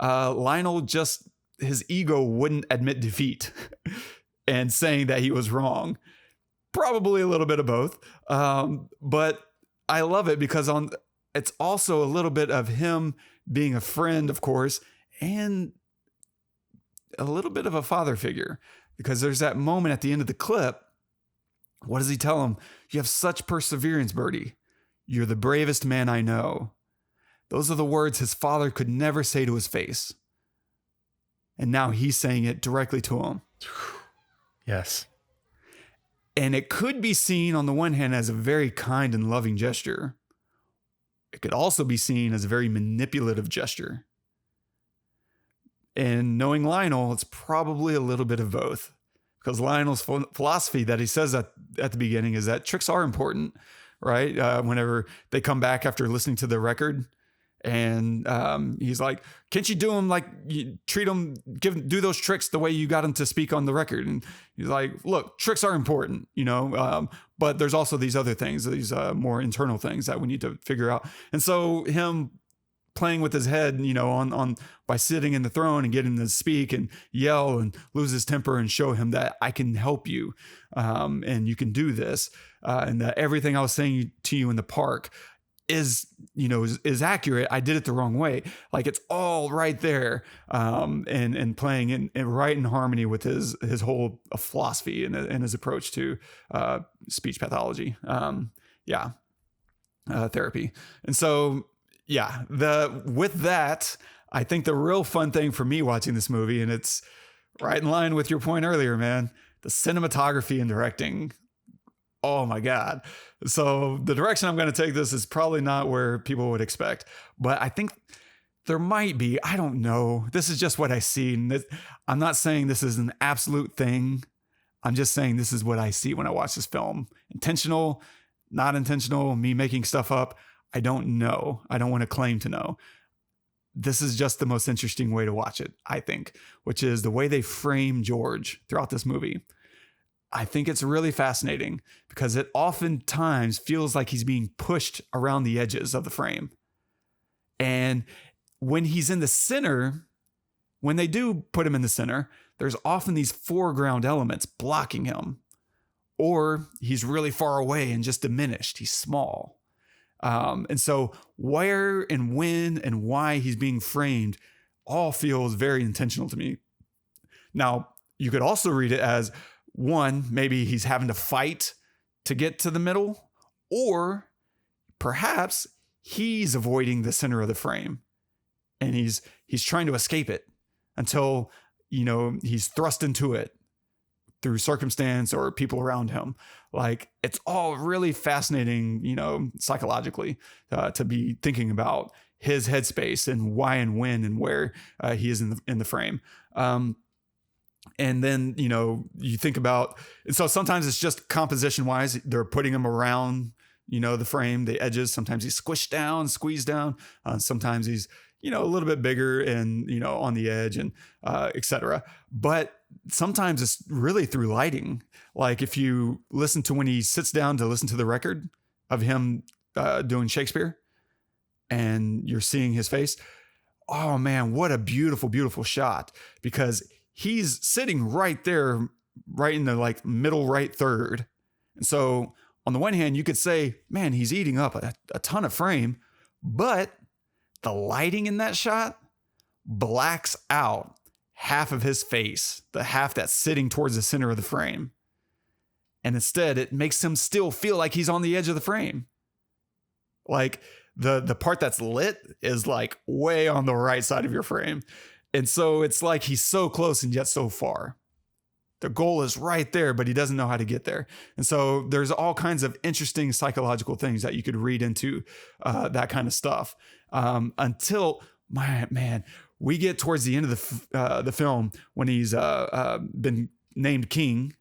Speaker 1: Lionel just, his ego wouldn't admit defeat and saying that he was wrong. Probably a little bit of both. But I love it because it's also a little bit of him being a friend, of course, and a little bit of a father figure, because there's that moment at the end of the clip. What does he tell him? You have such perseverance, Bertie. You're the bravest man I know. Those are the words his father could never say to his face. And now he's saying it directly to him.
Speaker 3: Yes.
Speaker 1: And it could be seen on the one hand as a very kind and loving gesture. It could also be seen as a very manipulative gesture. And knowing Lionel, it's probably a little bit of both. Because Lionel's philosophy that he says at the beginning is that tricks are important, right? Whenever they come back after listening to the record, and he's like, can't you do them like you treat them, do those tricks the way you got them to speak on the record? And he's like, look, tricks are important, but there's also these other things, these more internal things that we need to figure out. And so him playing with his head, on by sitting in the throne and getting to speak and yell and lose his temper and show him that I can help you, and you can do this, and that everything I was saying to you in the park is accurate. I did it the wrong way. Like, it's all right there, and playing in right in harmony with his whole philosophy and his approach to speech pathology, therapy, and so. Yeah, with that, I think the real fun thing for me watching this movie, and it's right in line with your point earlier, man, the cinematography and directing. Oh my God. So the direction I'm going to take this is probably not where people would expect, but I think there might be. I don't know. This is just what I see. And I'm not saying this is an absolute thing. I'm just saying this is what I see when I watch this film. Intentional, not intentional, me making stuff up. I don't know. I don't want to claim to know. This is just the most interesting way to watch it, I think, which is the way they frame George throughout this movie. I think it's really fascinating because it oftentimes feels like he's being pushed around the edges of the frame. And when he's in the center, when they do put him in the center, there's often these foreground elements blocking him. Or he's really far away and just diminished. He's small. And so where and when and why he's being framed all feels very intentional to me. Now, you could also read it as, one, maybe he's having to fight to get to the middle, or perhaps he's avoiding the center of the frame and he's trying to escape it until, he's thrust into it through circumstance or people around him. Like, it's all really fascinating, psychologically, to be thinking about his headspace and why and when and where he is in the frame. And then, you think about, and so sometimes it's just composition wise, they're putting him around, the frame, the edges. Sometimes he's squished down, squeezed down. Sometimes he's, a little bit bigger and, on the edge and et cetera. But sometimes it's really through lighting. Like, if you listen to when he sits down to listen to the record of him doing Shakespeare, and you're seeing his face. Oh man, what a beautiful, beautiful shot, because he's sitting right there, right in the like middle right third. And so on the one hand, you could say, man, he's eating up a ton of frame, but the lighting in that shot blacks out half of his face, the half that's sitting towards the center of the frame. And instead, it makes him still feel like he's on the edge of the frame. Like the part that's lit is like way on the right side of your frame. And so it's like he's so close and yet so far. The goal is right there, but he doesn't know how to get there. And so there's all kinds of interesting psychological things that you could read into that kind of stuff. Until, man, we get towards the end of the film when he's been named king,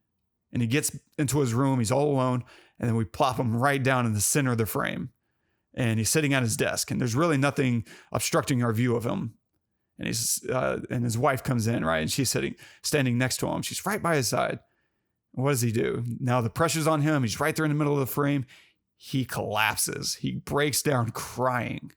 Speaker 1: and he gets into his room. He's all alone. And then we plop him right down in the center of the frame. And he's sitting at his desk, and there's really nothing obstructing our view of him. And and his wife comes in, right? And she's standing next to him. She's right by his side. And what does he do? Now the pressure's on him. He's right there in the middle of the frame. He collapses. He breaks down crying.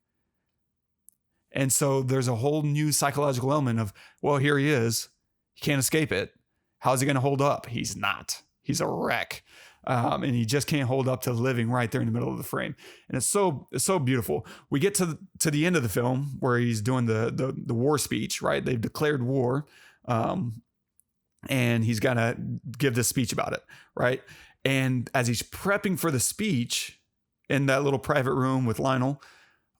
Speaker 1: And so there's a whole new psychological element of, well, here he is. He can't escape it. How's he going to hold up? He's not. He's a wreck. And he just can't hold up to living right there in the middle of the frame. And it's so beautiful. We get to the end of the film where he's doing the war speech, right? They've declared war. And he's got to give this speech about it, right? And as he's prepping for the speech in that little private room with Lionel,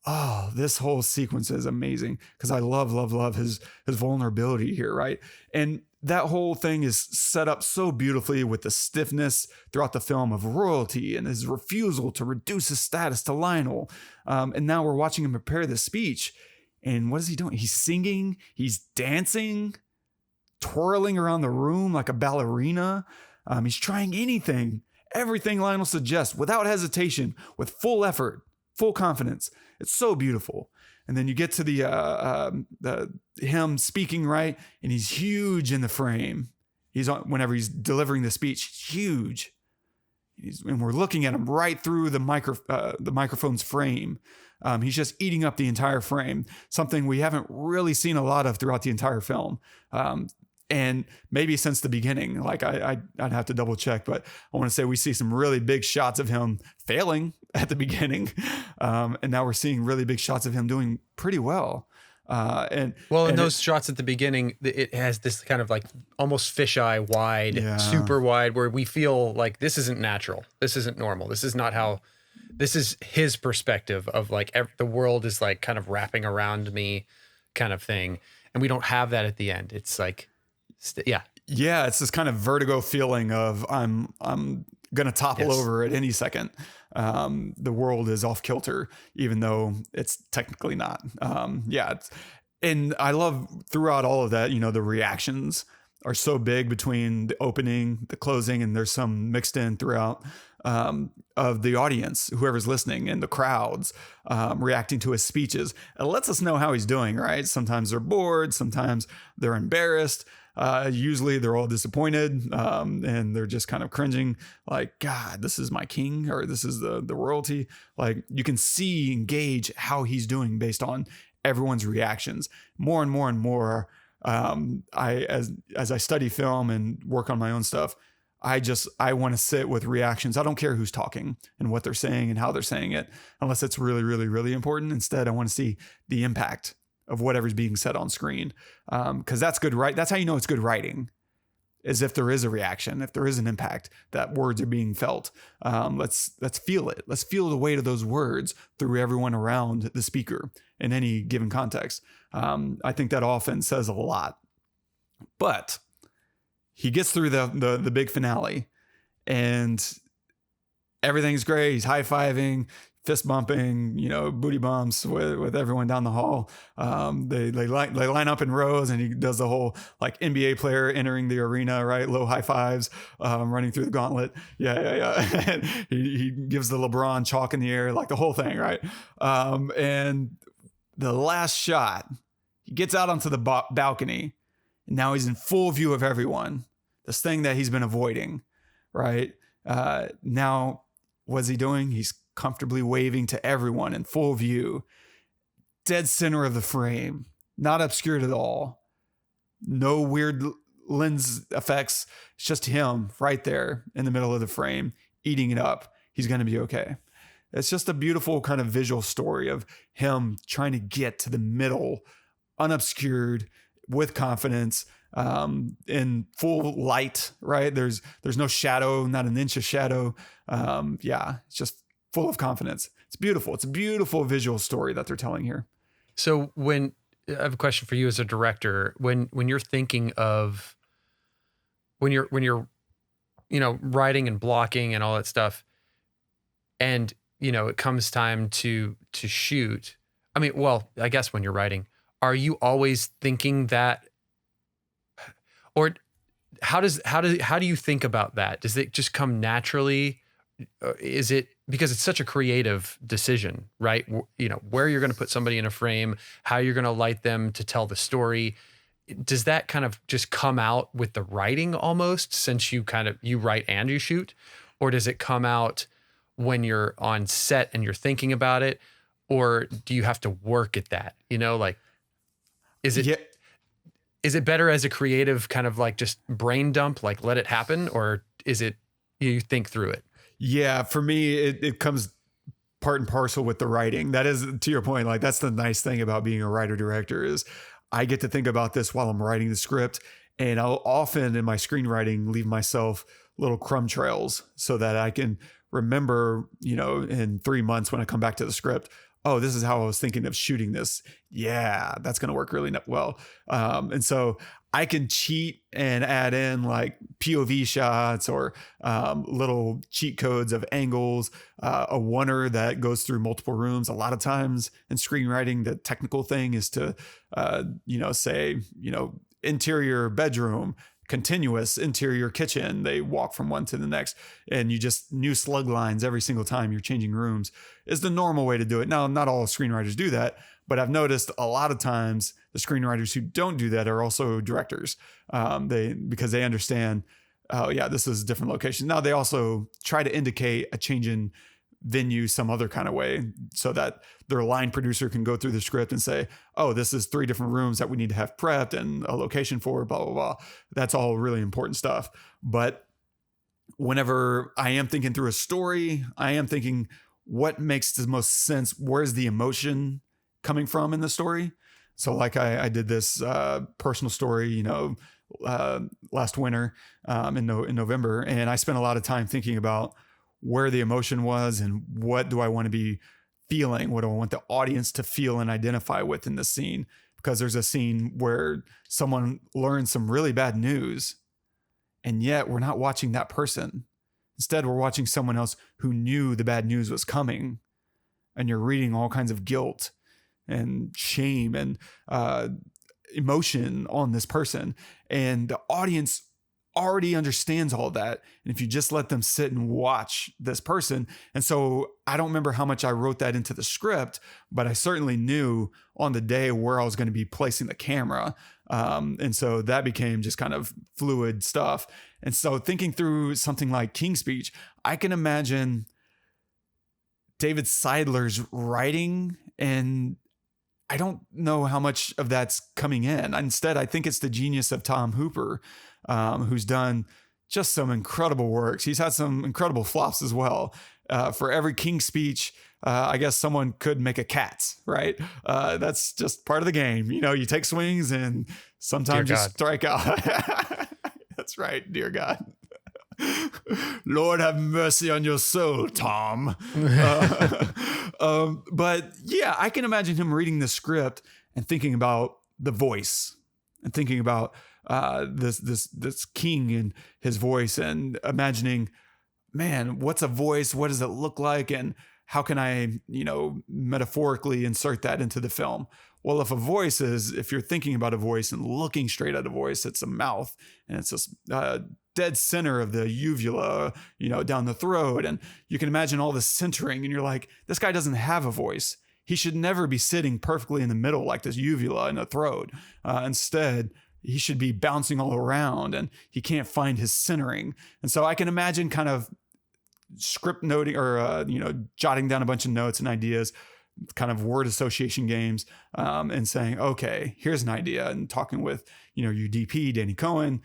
Speaker 1: oh, this whole sequence is amazing, because I love his vulnerability here, right? And that whole thing is set up so beautifully with the stiffness throughout the film of royalty and his refusal to reduce his status to Lionel. And now we're watching him prepare the speech. And what is he doing? He's singing, he's dancing, twirling around the room like a ballerina. He's trying everything Lionel suggests without hesitation, with full effort, full confidence. It's so beautiful. And then you get to the him speaking, right? And he's huge in the frame. Whenever he's delivering the speech, huge. And we're looking at him right through the microphone's frame. He's just eating up the entire frame, something we haven't really seen a lot of throughout the entire film. And maybe since the beginning, like I'd have to double check, but I want to say we see some really big shots of him failing at the beginning. And now we're seeing really big shots of him doing pretty well. And
Speaker 3: those shots at the beginning, it has this kind of like almost fisheye wide, super wide, where we feel like this isn't natural. This isn't normal. This is not how, this is his perspective of like the world is like kind of wrapping around me kind of thing. And we don't have that at the end. It's like, it's this kind of vertigo feeling of I'm gonna topple over at any second. The world is off kilter, even though it's technically not. And I love throughout all of that, the reactions are so big between the opening, the closing, and there's some mixed in throughout of the audience, whoever's listening, and the crowds reacting to his speeches. It lets us know how he's doing, right? Sometimes they're bored, sometimes they're embarrassed. Usually they're all disappointed, and they're just kind of cringing, like, God, this is my king, or this is the royalty. Like, you can see and gauge how he's doing based on everyone's reactions. More and more and more, as I study film and work on my own stuff, I want to sit with reactions. I don't care who's talking and what they're saying and how they're saying it, unless it's really, really, really important. Instead, I want to see the impact of whatever's being said on screen. Because that's good, right? That's how you know it's good writing, is if there is a reaction, if there is an impact, that words are being felt. Let's feel it. Let's feel the weight of those words through everyone around the speaker in any given context. I think that often says a lot. But he gets through the big finale, and everything's great. He's high-fiving, fist bumping, booty bumps with everyone down the hall. They line up in rows, and he does the whole like NBA player entering the arena, right? Low high fives, running through the gauntlet. Yeah. he gives the LeBron chalk in the air, like the whole thing, right? And the last shot, he gets out onto the balcony, and now he's in full view of everyone. This thing that he's been avoiding, right? Now, what's he doing? He's comfortably waving to everyone in full view.
Speaker 1: dead center of the frame, not obscured at all. No weird lens effects. It's just him right there in the middle of the frame, eating it up. He's going to be okay. It's just a beautiful kind of visual story of him trying to get to the middle, unobscured, with confidence, in full light, right? There's no shadow, not an inch of shadow. It's just full of confidence. It's beautiful. It's a beautiful visual story that they're telling here.
Speaker 3: So I have a question for you as a director, when you're thinking of, when you're, writing and blocking and all that stuff, and, it comes time to shoot. I mean, well, I guess when you're writing, are you always thinking that, or how do you think about that? Does it just come naturally? Is it because it's such a creative decision, right? Where you're going to put somebody in a frame, how you're going to light them to tell the story. Does that kind of just come out with the writing almost, since you write and you shoot? Or does it come out when you're on set and you're thinking about it? Or do you have to work at that? Is it better as a creative kind of like just brain dump, like let it happen? Or is it, you think through it?
Speaker 1: Yeah, for me, it comes part and parcel with the writing. That is, to your point, like that's the nice thing about being a writer director is I get to think about this while I'm writing the script. And I'll often in my screenwriting leave myself little crumb trails so that I can remember, in 3 months when I come back to the script, oh, this is how I was thinking of shooting this. Yeah, that's going to work really well. And so I can cheat and add in like POV shots or little cheat codes of angles, a oneer that goes through multiple rooms. A lot of times in screenwriting, the technical thing is to, say, interior bedroom, continuous interior kitchen. They walk from one to the next, and you just new slug lines every single time you're changing rooms is the normal way to do it. Now, not all screenwriters do that, but I've noticed a lot of times the screenwriters who don't do that are also directors. Because they understand, oh yeah, this is a different location. Now they also try to indicate a change in venue some other kind of way so that their line producer can go through the script and say, oh, this is 3 different rooms that we need to have prepped and a location for, blah, blah, blah. That's all really important stuff. But whenever I am thinking through a story, I am thinking what makes the most sense? Where's the emotion coming from in the story? So like I did this personal story, last winter in November, and I spent a lot of time thinking about where the emotion was and what do I want to be feeling? What do I want the audience to feel and identify with in the scene? Because there's a scene where someone learns some really bad news, and yet we're not watching that person. Instead, we're watching someone else who knew the bad news was coming, and you're reading all kinds of guilt and shame and emotion on this person. And the audience already understands all that. And if you just let them sit and watch this person. And so I don't remember how much I wrote that into the script, but I certainly knew on the day where I was going to be placing the camera. And so that became just kind of fluid stuff. And so thinking through something like King's Speech, I can imagine David Seidler's writing, and I don't know how much of that's coming in. Instead, I think it's the genius of Tom Hooper, who's done just some incredible works. He's had some incredible flops as well. For every King's Speech, I guess someone could make a Cats, right? That's just part of the game. You take swings and sometimes you strike out. That's right, dear God. Lord have mercy on your soul, Tom. But yeah, I can imagine him reading the script and thinking about the voice and thinking about this king and his voice, and imagining, man, what's a voice? What does it look like? And how can I, metaphorically insert that into the film? Well, if you're thinking about a voice and looking straight at a voice, it's a mouth, and it's this dead center of the uvula, down the throat. And you can imagine all the centering, and you're like, this guy doesn't have a voice. He should never be sitting perfectly in the middle like this uvula in the throat. Instead, he should be bouncing all around, and he can't find his centering. And so I can imagine kind of script noting or, jotting down a bunch of notes and ideas, kind of word association games, and saying, okay, here's an idea, and talking with, your DP, Danny Cohen,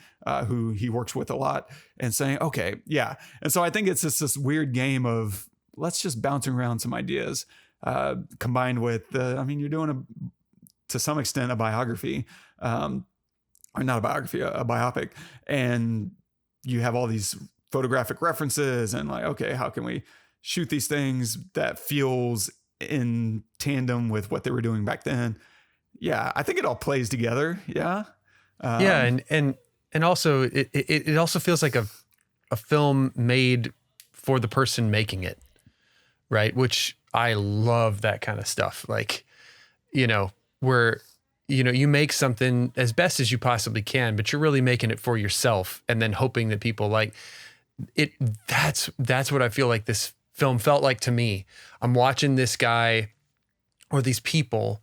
Speaker 1: who he works with a lot, and saying, okay, yeah. And so I think it's just this weird game of let's just bouncing around some ideas, combined with you're doing to some extent a biography, or not a biography, a biopic, and you have all these photographic references and like, okay, how can we shoot these things that feels in tandem with what they were doing back then? Yeah, I think it all plays together. Yeah.
Speaker 3: And also it also feels like a film made for the person making it, right? Which I love that kind of stuff. Like, where, you make something as best as you possibly can, but you're really making it for yourself and then hoping that people like it. That's what I feel like this film felt like to me. I'm watching this guy or these people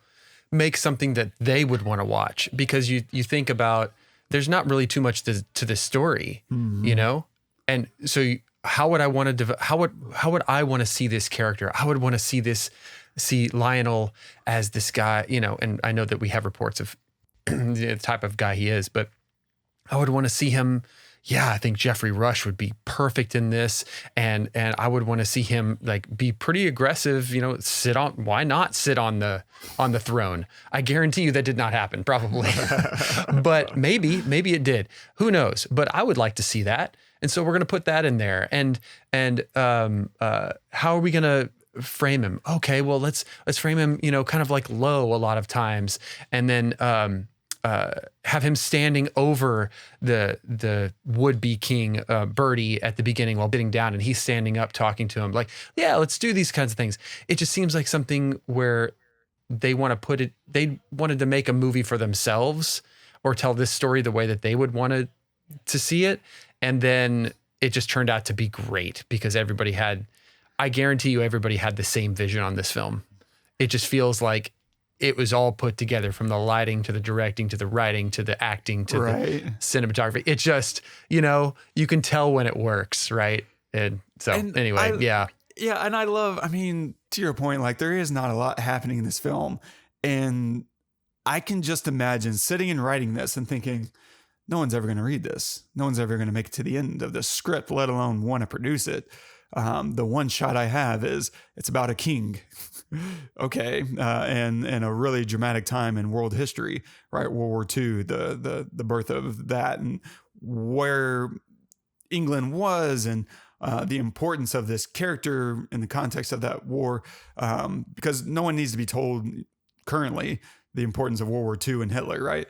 Speaker 3: make something that they would want to watch, because you think about, there's not really too much to this story, And so how would I want to how would I want to see this character? I would want to see Lionel as this guy, and I know that we have reports of the type of guy he is, but I would want to see him. Yeah, I think Geoffrey Rush would be perfect in this. And I would want to see him like be pretty aggressive, why not sit on the throne? I guarantee you that did not happen, probably. But maybe it did. Who knows? But I would like to see that. And so we're going to put that in there. And how are we going to frame him? Okay, well, let's frame him, kind of like low a lot of times. And then have him standing over the would-be king, Bertie, at the beginning while sitting down, and he's standing up talking to him. Like, yeah, let's do these kinds of things. It just seems like something where they wanted to make a movie for themselves or tell this story the way that they would want to see it. And then it just turned out to be great because I guarantee you everybody had the same vision on this film. It just feels like it was all put together, from the lighting to the directing to the writing to the acting to the cinematography. It just, you can tell when it works, right? And so anyway. Yeah,
Speaker 1: and I love, to your point, like there is not a lot happening in this film. And I can just imagine sitting and writing this and thinking, no one's ever going to read this. No one's ever going to make it to the end of the script, let alone want to produce it. The one shot I have is it's about a king. Okay. And a really dramatic time in world history, right? World War II, the birth of that, and where England was, and the importance of this character in the context of that war. Because no one needs to be told currently the importance of World War II and Hitler, right?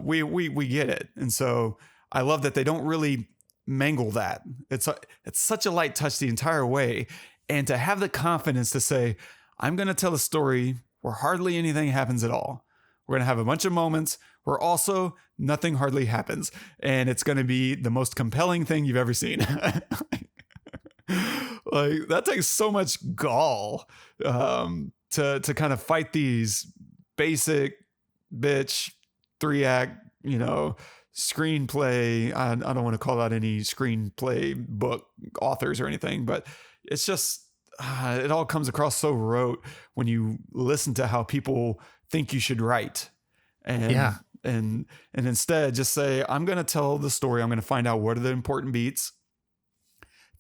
Speaker 1: We get it. And so I love that they don't really mangle that. It's such a light touch the entire way. And to have the confidence to say, I'm going to tell a story where hardly anything happens at all. We're going to have a bunch of moments where also nothing hardly happens. And it's going to be the most compelling thing you've ever seen. Like that takes so much gall to kind of fight these basic bitch 3-act, screenplay. I don't want to call out any screenplay book authors or anything, but it's just, it all comes across so rote when you listen to how people think you should write. And instead just say, I'm going to tell the story. I'm going to find out what are the important beats.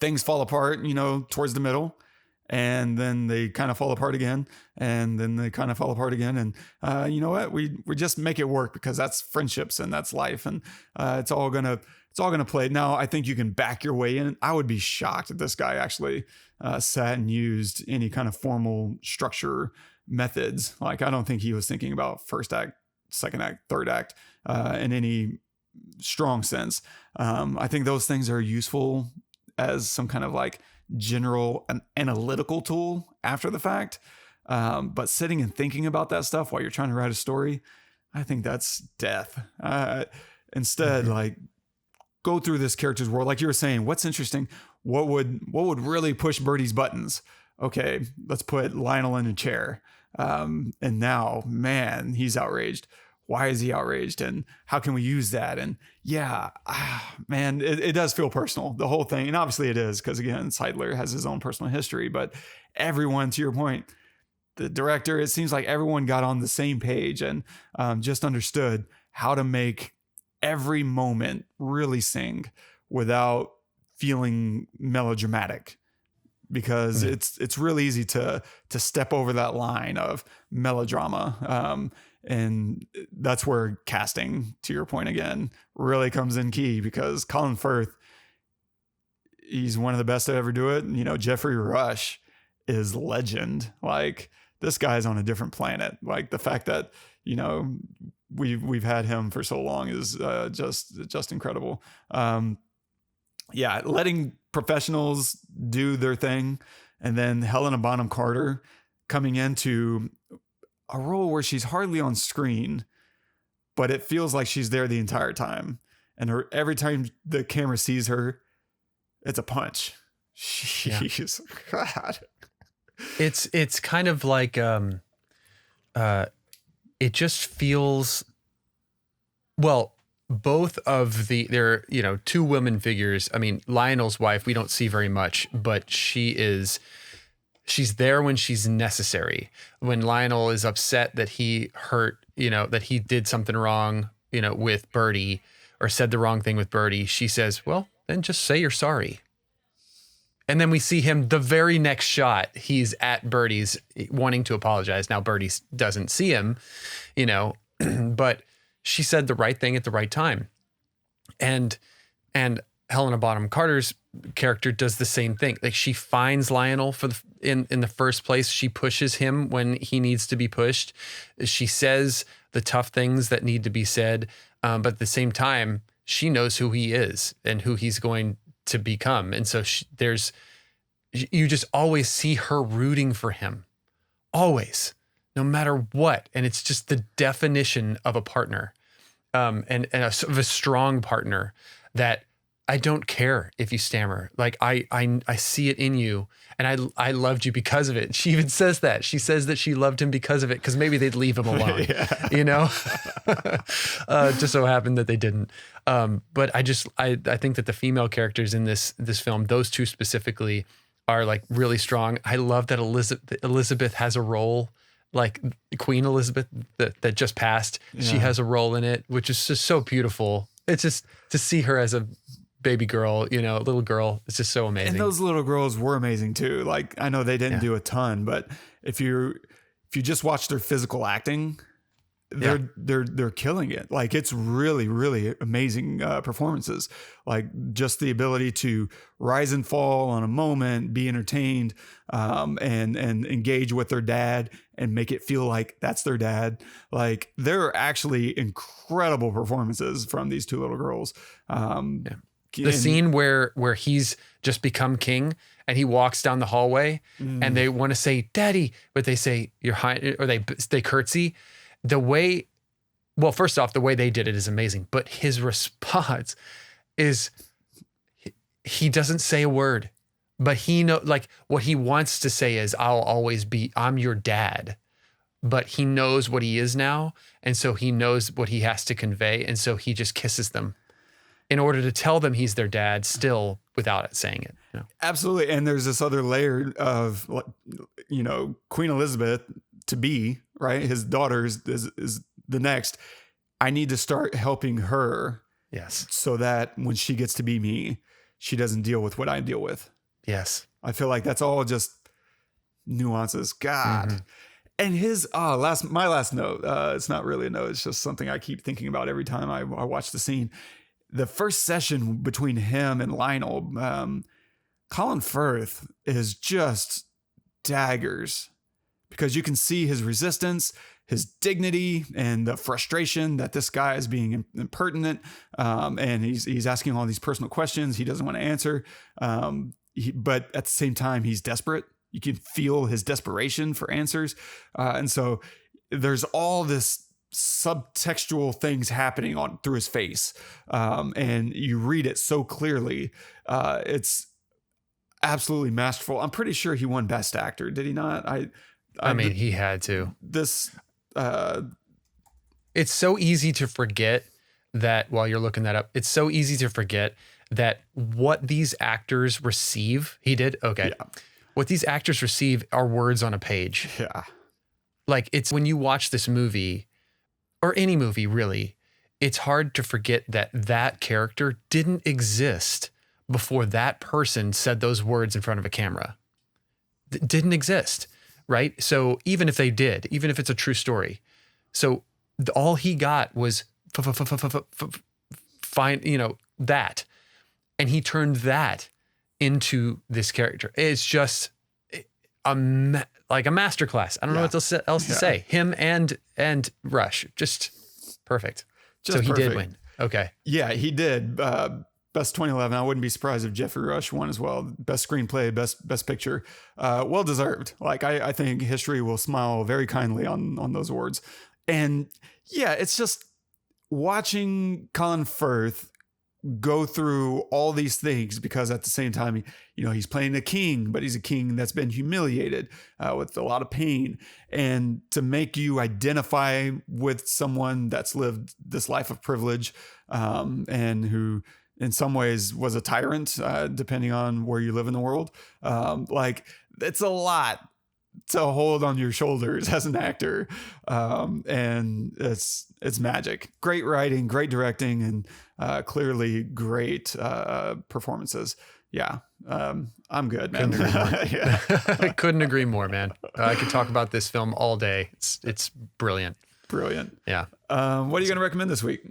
Speaker 1: Things fall apart, towards the middle, and then they kind of fall apart again, and then they kind of fall apart again. And you know what? We just make it work because that's friendships and that's life. And it's all gonna play. Now, I think you can back your way in. I would be shocked if this guy actually sat and used any kind of formal structure methods. Like, I don't think he was thinking about first act, second act, third act in any strong sense. I think those things are useful as some kind of like general analytical tool after the fact. But sitting and thinking about that stuff while you're trying to write a story, I think that's death. Instead, like, go through this character's world. Like you were saying, what's interesting? What would really push Bertie's buttons? Okay, let's put Lionel in a chair. And now, man, he's outraged. Why is he outraged? And how can we use that? And yeah, man, it does feel personal, the whole thing. And obviously it is, because again, Seidler has his own personal history, but everyone, to your point, the director, it seems like everyone got on the same page and just understood how to make every moment really sing without feeling melodramatic, because it's really easy to step over that line of melodrama. And that's where casting, to your point again, really comes in key, because Colin Firth, he's one of the best to ever do it. You know, Geoffrey Rush is legend. Like, this guy's on a different planet. Like, the fact that, you know, we've had him for so long is just incredible. Yeah, letting professionals do their thing, and then Helena Bonham Carter coming into a role where she's hardly on screen, but it feels like she's there the entire time. And every time the camera sees her, it's a punch. She's God.
Speaker 3: It's kind of like it just feels, well, both of they're, you know, two women figures. I mean, Lionel's wife, we don't see very much, but she's there when she's necessary. When Lionel is upset that he hurt, you know, that he did something wrong, you know, with Bertie, or said the wrong thing with Bertie, she says, well, then just say you're sorry. And then we see him the very next shot, he's at Bertie's wanting to apologize. Now Bertie doesn't see him, you know, but she said the right thing at the right time. And Helena Bonham Carter's character does the same thing. Like, she finds Lionel in the first place. She pushes him when he needs to be pushed. She says the tough things that need to be said. But at the same time, she knows who he is and who he's going to become. And so you just always see her rooting for him, always, no matter what. And it's just the definition of a partner, and of a strong partner, that I don't care if you stammer. Like, I see it in you, and I loved you because of it. She even says that. She says that she loved him because of it, because maybe they'd leave him alone, you know? Just so happened that they didn't. But I think that the female characters in this film, those two specifically, are like really strong. I love that Elizabeth has a role, like Queen Elizabeth that just passed. Yeah. She has a role in it, which is just so beautiful. It's just to see her as a baby girl, you know, little girl. It's just so amazing.
Speaker 1: And those little girls were amazing too. Like, I know they didn't do a ton, but if you just watch their physical acting, they're killing it. Like, it's really, really amazing performances. Like, just the ability to rise and fall on a moment, be entertained, and engage with their dad and make it feel like that's their dad. Like, there are actually incredible performances from these two little girls.
Speaker 3: The scene where he's just become king and he walks down the hallway and they want to say "Daddy," but they say "Your Highness," or they curtsy. The way, well, first off, the way they did it is amazing, but his response is he doesn't say a word, but he like what he wants to say is, I'm your dad. But he knows what he is now. And so he knows what he has to convey. And so he just kisses them in order to tell them he's their dad, still without it saying it. You know?
Speaker 1: Absolutely. And there's this other layer of, you know, Queen Elizabeth to be, right? His daughter is the next. I need to start helping her.
Speaker 3: Yes.
Speaker 1: So that when she gets to be me, she doesn't deal with what I deal with.
Speaker 3: Yes.
Speaker 1: I feel like that's all just nuances. God. Mm-hmm. And his my last note, it's not really a note. It's just something I keep thinking about every time I watch the scene. The first session between him and Lionel, Colin Firth is just daggers, because you can see his resistance, his dignity, and the frustration that this guy is being impertinent. And he's asking all these personal questions he doesn't want to answer. But at the same time, he's desperate. You can feel his desperation for answers. And so there's all this subtextual things happening through his face. And you read it so clearly. It's absolutely masterful. I'm pretty sure he won Best Actor. Did he not?
Speaker 3: I mean, he had to. It's so easy to forget that while you're looking that up, it's so easy to forget that what these actors receive, he did. Okay. Yeah. What these actors receive are words on a page.
Speaker 1: Yeah.
Speaker 3: Like, it's when you watch this movie, or any movie really, it's hard to forget that that character didn't exist before that person said those words in front of a camera. Didn't exist, right? So even if they did, even if it's a true story, so all he got was find, that, and he turned that into this character. It's just like a masterclass. I don't know what else to say. Him and Rush, just perfect. So he did win. Okay.
Speaker 1: Yeah, he did. Best 2011. I wouldn't be surprised if Geoffrey Rush won as well. Best screenplay, best picture. Well deserved. Like I think history will smile very kindly on those awards. And yeah, it's just watching Colin Firth go through all these things, because at the same time, he's playing a king, but he's a king that's been humiliated with a lot of pain. And to make you identify with someone that's lived this life of privilege, and who in some ways was a tyrant, depending on where you live in the world. Like, it's a lot to hold on your shoulders as an actor. And it's magic. Great writing, great directing, and clearly great performances. Yeah. I'm good, man.
Speaker 3: I couldn't agree more, man. I could talk about this film all day. It's brilliant.
Speaker 1: Brilliant.
Speaker 3: Yeah.
Speaker 1: What are you going to recommend this week?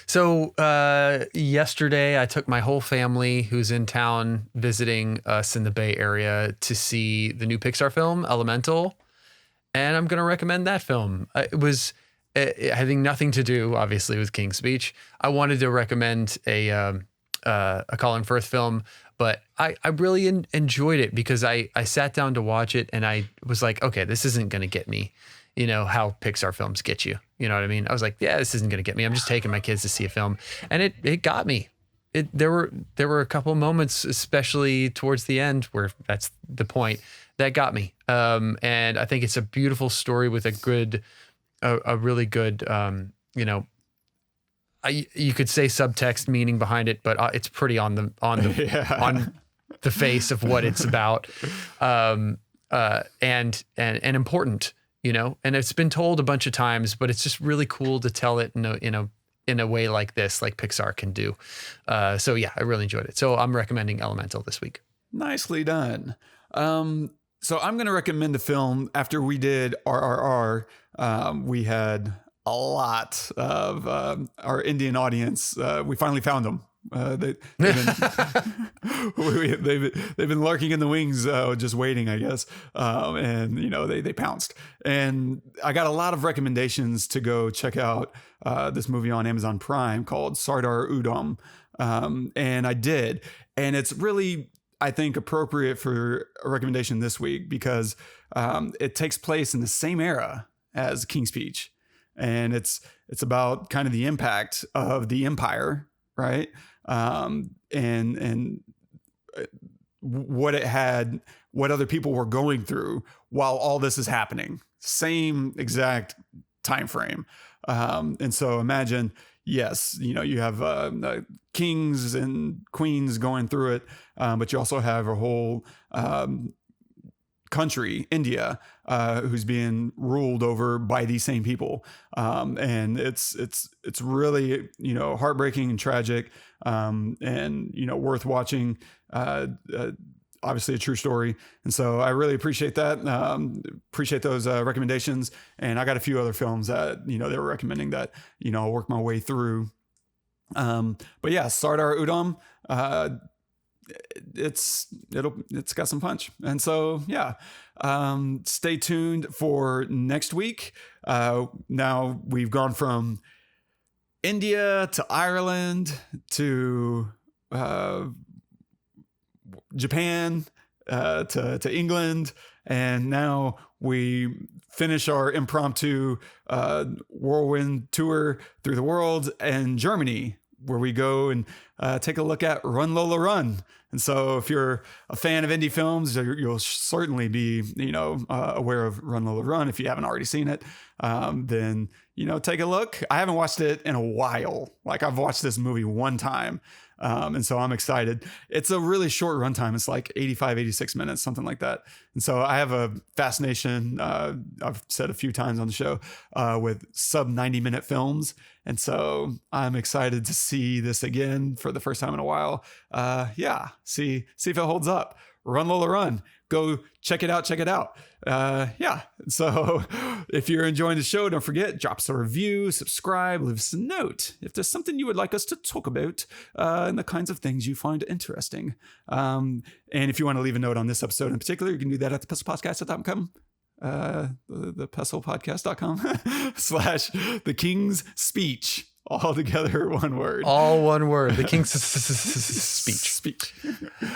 Speaker 3: So yesterday I took my whole family who's in town visiting us in the Bay Area to see the new Pixar film, Elemental. And I'm going to recommend that film. It was having nothing to do, obviously, with King's Speech. I wanted to recommend a Colin Firth film, but I really enjoyed it because I sat down to watch it and I was like, okay, this isn't going to get me. How Pixar films get you. You know what I mean? I was like, yeah, this isn't going to get me. I'm just taking my kids to see a film. And it got me. There were a couple of moments, especially towards the end, where that's the point, that got me. And I think it's a beautiful story with a really good, you could say subtext meaning behind it, but it's pretty on the on the face of what it's about. And important. And it's been told a bunch of times, but it's just really cool to tell it in a way like this, like Pixar can do. So yeah, I really enjoyed it. So I'm recommending Elemental this week.
Speaker 1: Nicely done. So I'm going to recommend a film. After we did RRR, we had a lot of our Indian audience. We finally found them. They've been lurking in the wings, just waiting, I guess. And they pounced, and I got a lot of recommendations to go check out this movie on Amazon Prime called Sardar Udham. And I did, and it's really, I think, appropriate for a recommendation this week because it takes place in the same era as King's Speech, and it's about kind of the impact of the empire, right? And what it had, what other people were going through while all this is happening. Same exact time frame. And so imagine, yes, you have kings and queens going through it, but you also have a whole country, India, who's being ruled over by these same people. And it's really, heartbreaking and tragic, and, worth watching, obviously a true story. And so I really appreciate that. Appreciate those recommendations. And I got a few other films that, they were recommending that, I'll work my way through. But yeah, Sardar Udham, it's got some punch. And so, yeah, stay tuned for next week. Now we've gone from India to Ireland to Japan, to England. And now we finish our impromptu whirlwind tour through the world and Germany, where we go and take a look at Run Lola Run. And so if you're a fan of indie films, you'll certainly be, aware of Run Lola Run. If you haven't already seen it, then, take a look. I haven't watched it in a while. Like I've watched this movie one time. And so I'm excited. It's a really short runtime. It's like 85, 86 minutes, something like that. And so I have a fascination, I've said a few times on the show, with sub 90-minute films. And so I'm excited to see this again for the first time in a while. See if it holds up. Run Lola Run. Go check it out. So if you're enjoying the show, don't forget, drop us a review, subscribe, leave us a note if there's something you would like us to talk about, and the kinds of things you find interesting. And if you want to leave a note on this episode in particular, you can do that at thepestlepodcast.com. The pestle.podcast.com / the King's Speech. All together, one word.
Speaker 3: All one word. The King's Speech.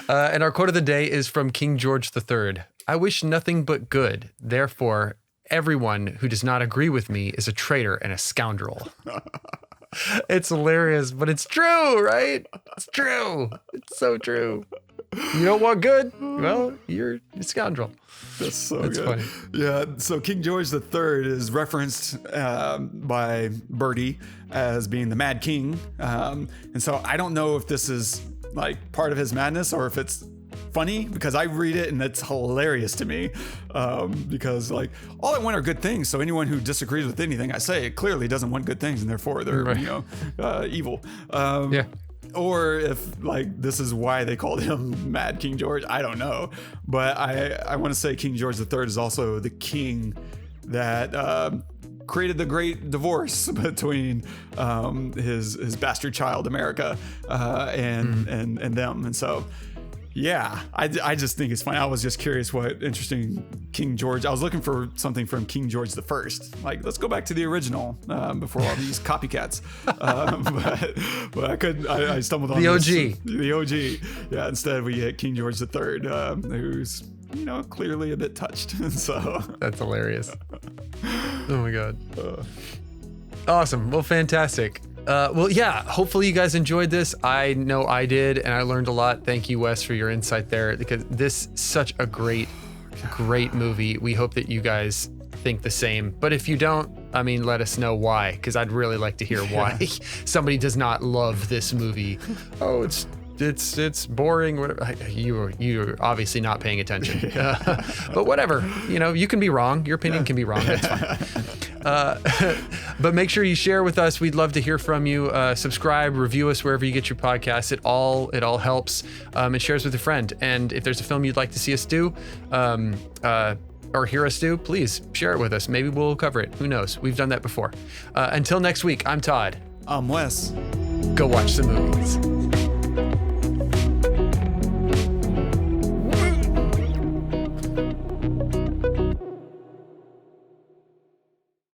Speaker 3: And our quote of the day is from King George III. I wish nothing but good. Therefore, everyone who does not agree with me is a traitor and a scoundrel. It's hilarious, but it's true, right? It's true. It's so true. You don't want good? Well, you're a scoundrel.
Speaker 1: That's
Speaker 3: good. Funny.
Speaker 1: Yeah. So King George III is referenced by Bertie as being the Mad King. And so I don't know if this is like part of his madness or if it's funny, because I read it and it's hilarious to me, because like all I want are good things. So anyone who disagrees with anything I say clearly doesn't want good things, and therefore they're evil.
Speaker 3: Yeah.
Speaker 1: Or if like this is why they called him Mad King George, I don't know. But I want to say King George III is also the king that created the great divorce between his bastard child America and them. And so yeah, I just think it's funny. I was just curious what interesting King George. I was looking for something from King George the First. Like, let's go back to the original before all these copycats. But I couldn't. I stumbled on
Speaker 3: the OG.
Speaker 1: The OG. Yeah. Instead, we get King George III, who's clearly a bit touched. So
Speaker 3: that's hilarious. Oh my god. Awesome. Well, fantastic. Hopefully you guys enjoyed this. I know I did, and I learned a lot. Thank you, Wes, for your insight there, because this is such a great movie. We hope that you guys think the same. But if you don't, let us know why, because I'd really like to hear why somebody does not love this movie. Oh, it's boring. You're obviously not paying attention. But whatever, you can be wrong. Your opinion can be wrong. That's fine. But make sure you share with us. We'd love to hear from you. Subscribe, review us wherever you get your podcasts. It all helps. And shares with a friend. And if there's a film you'd like to see us do, or hear us do, please share it with us. Maybe we'll cover it. Who knows? We've done that before. Until next week, I'm Todd.
Speaker 1: I'm Wes.
Speaker 3: Go watch some movies.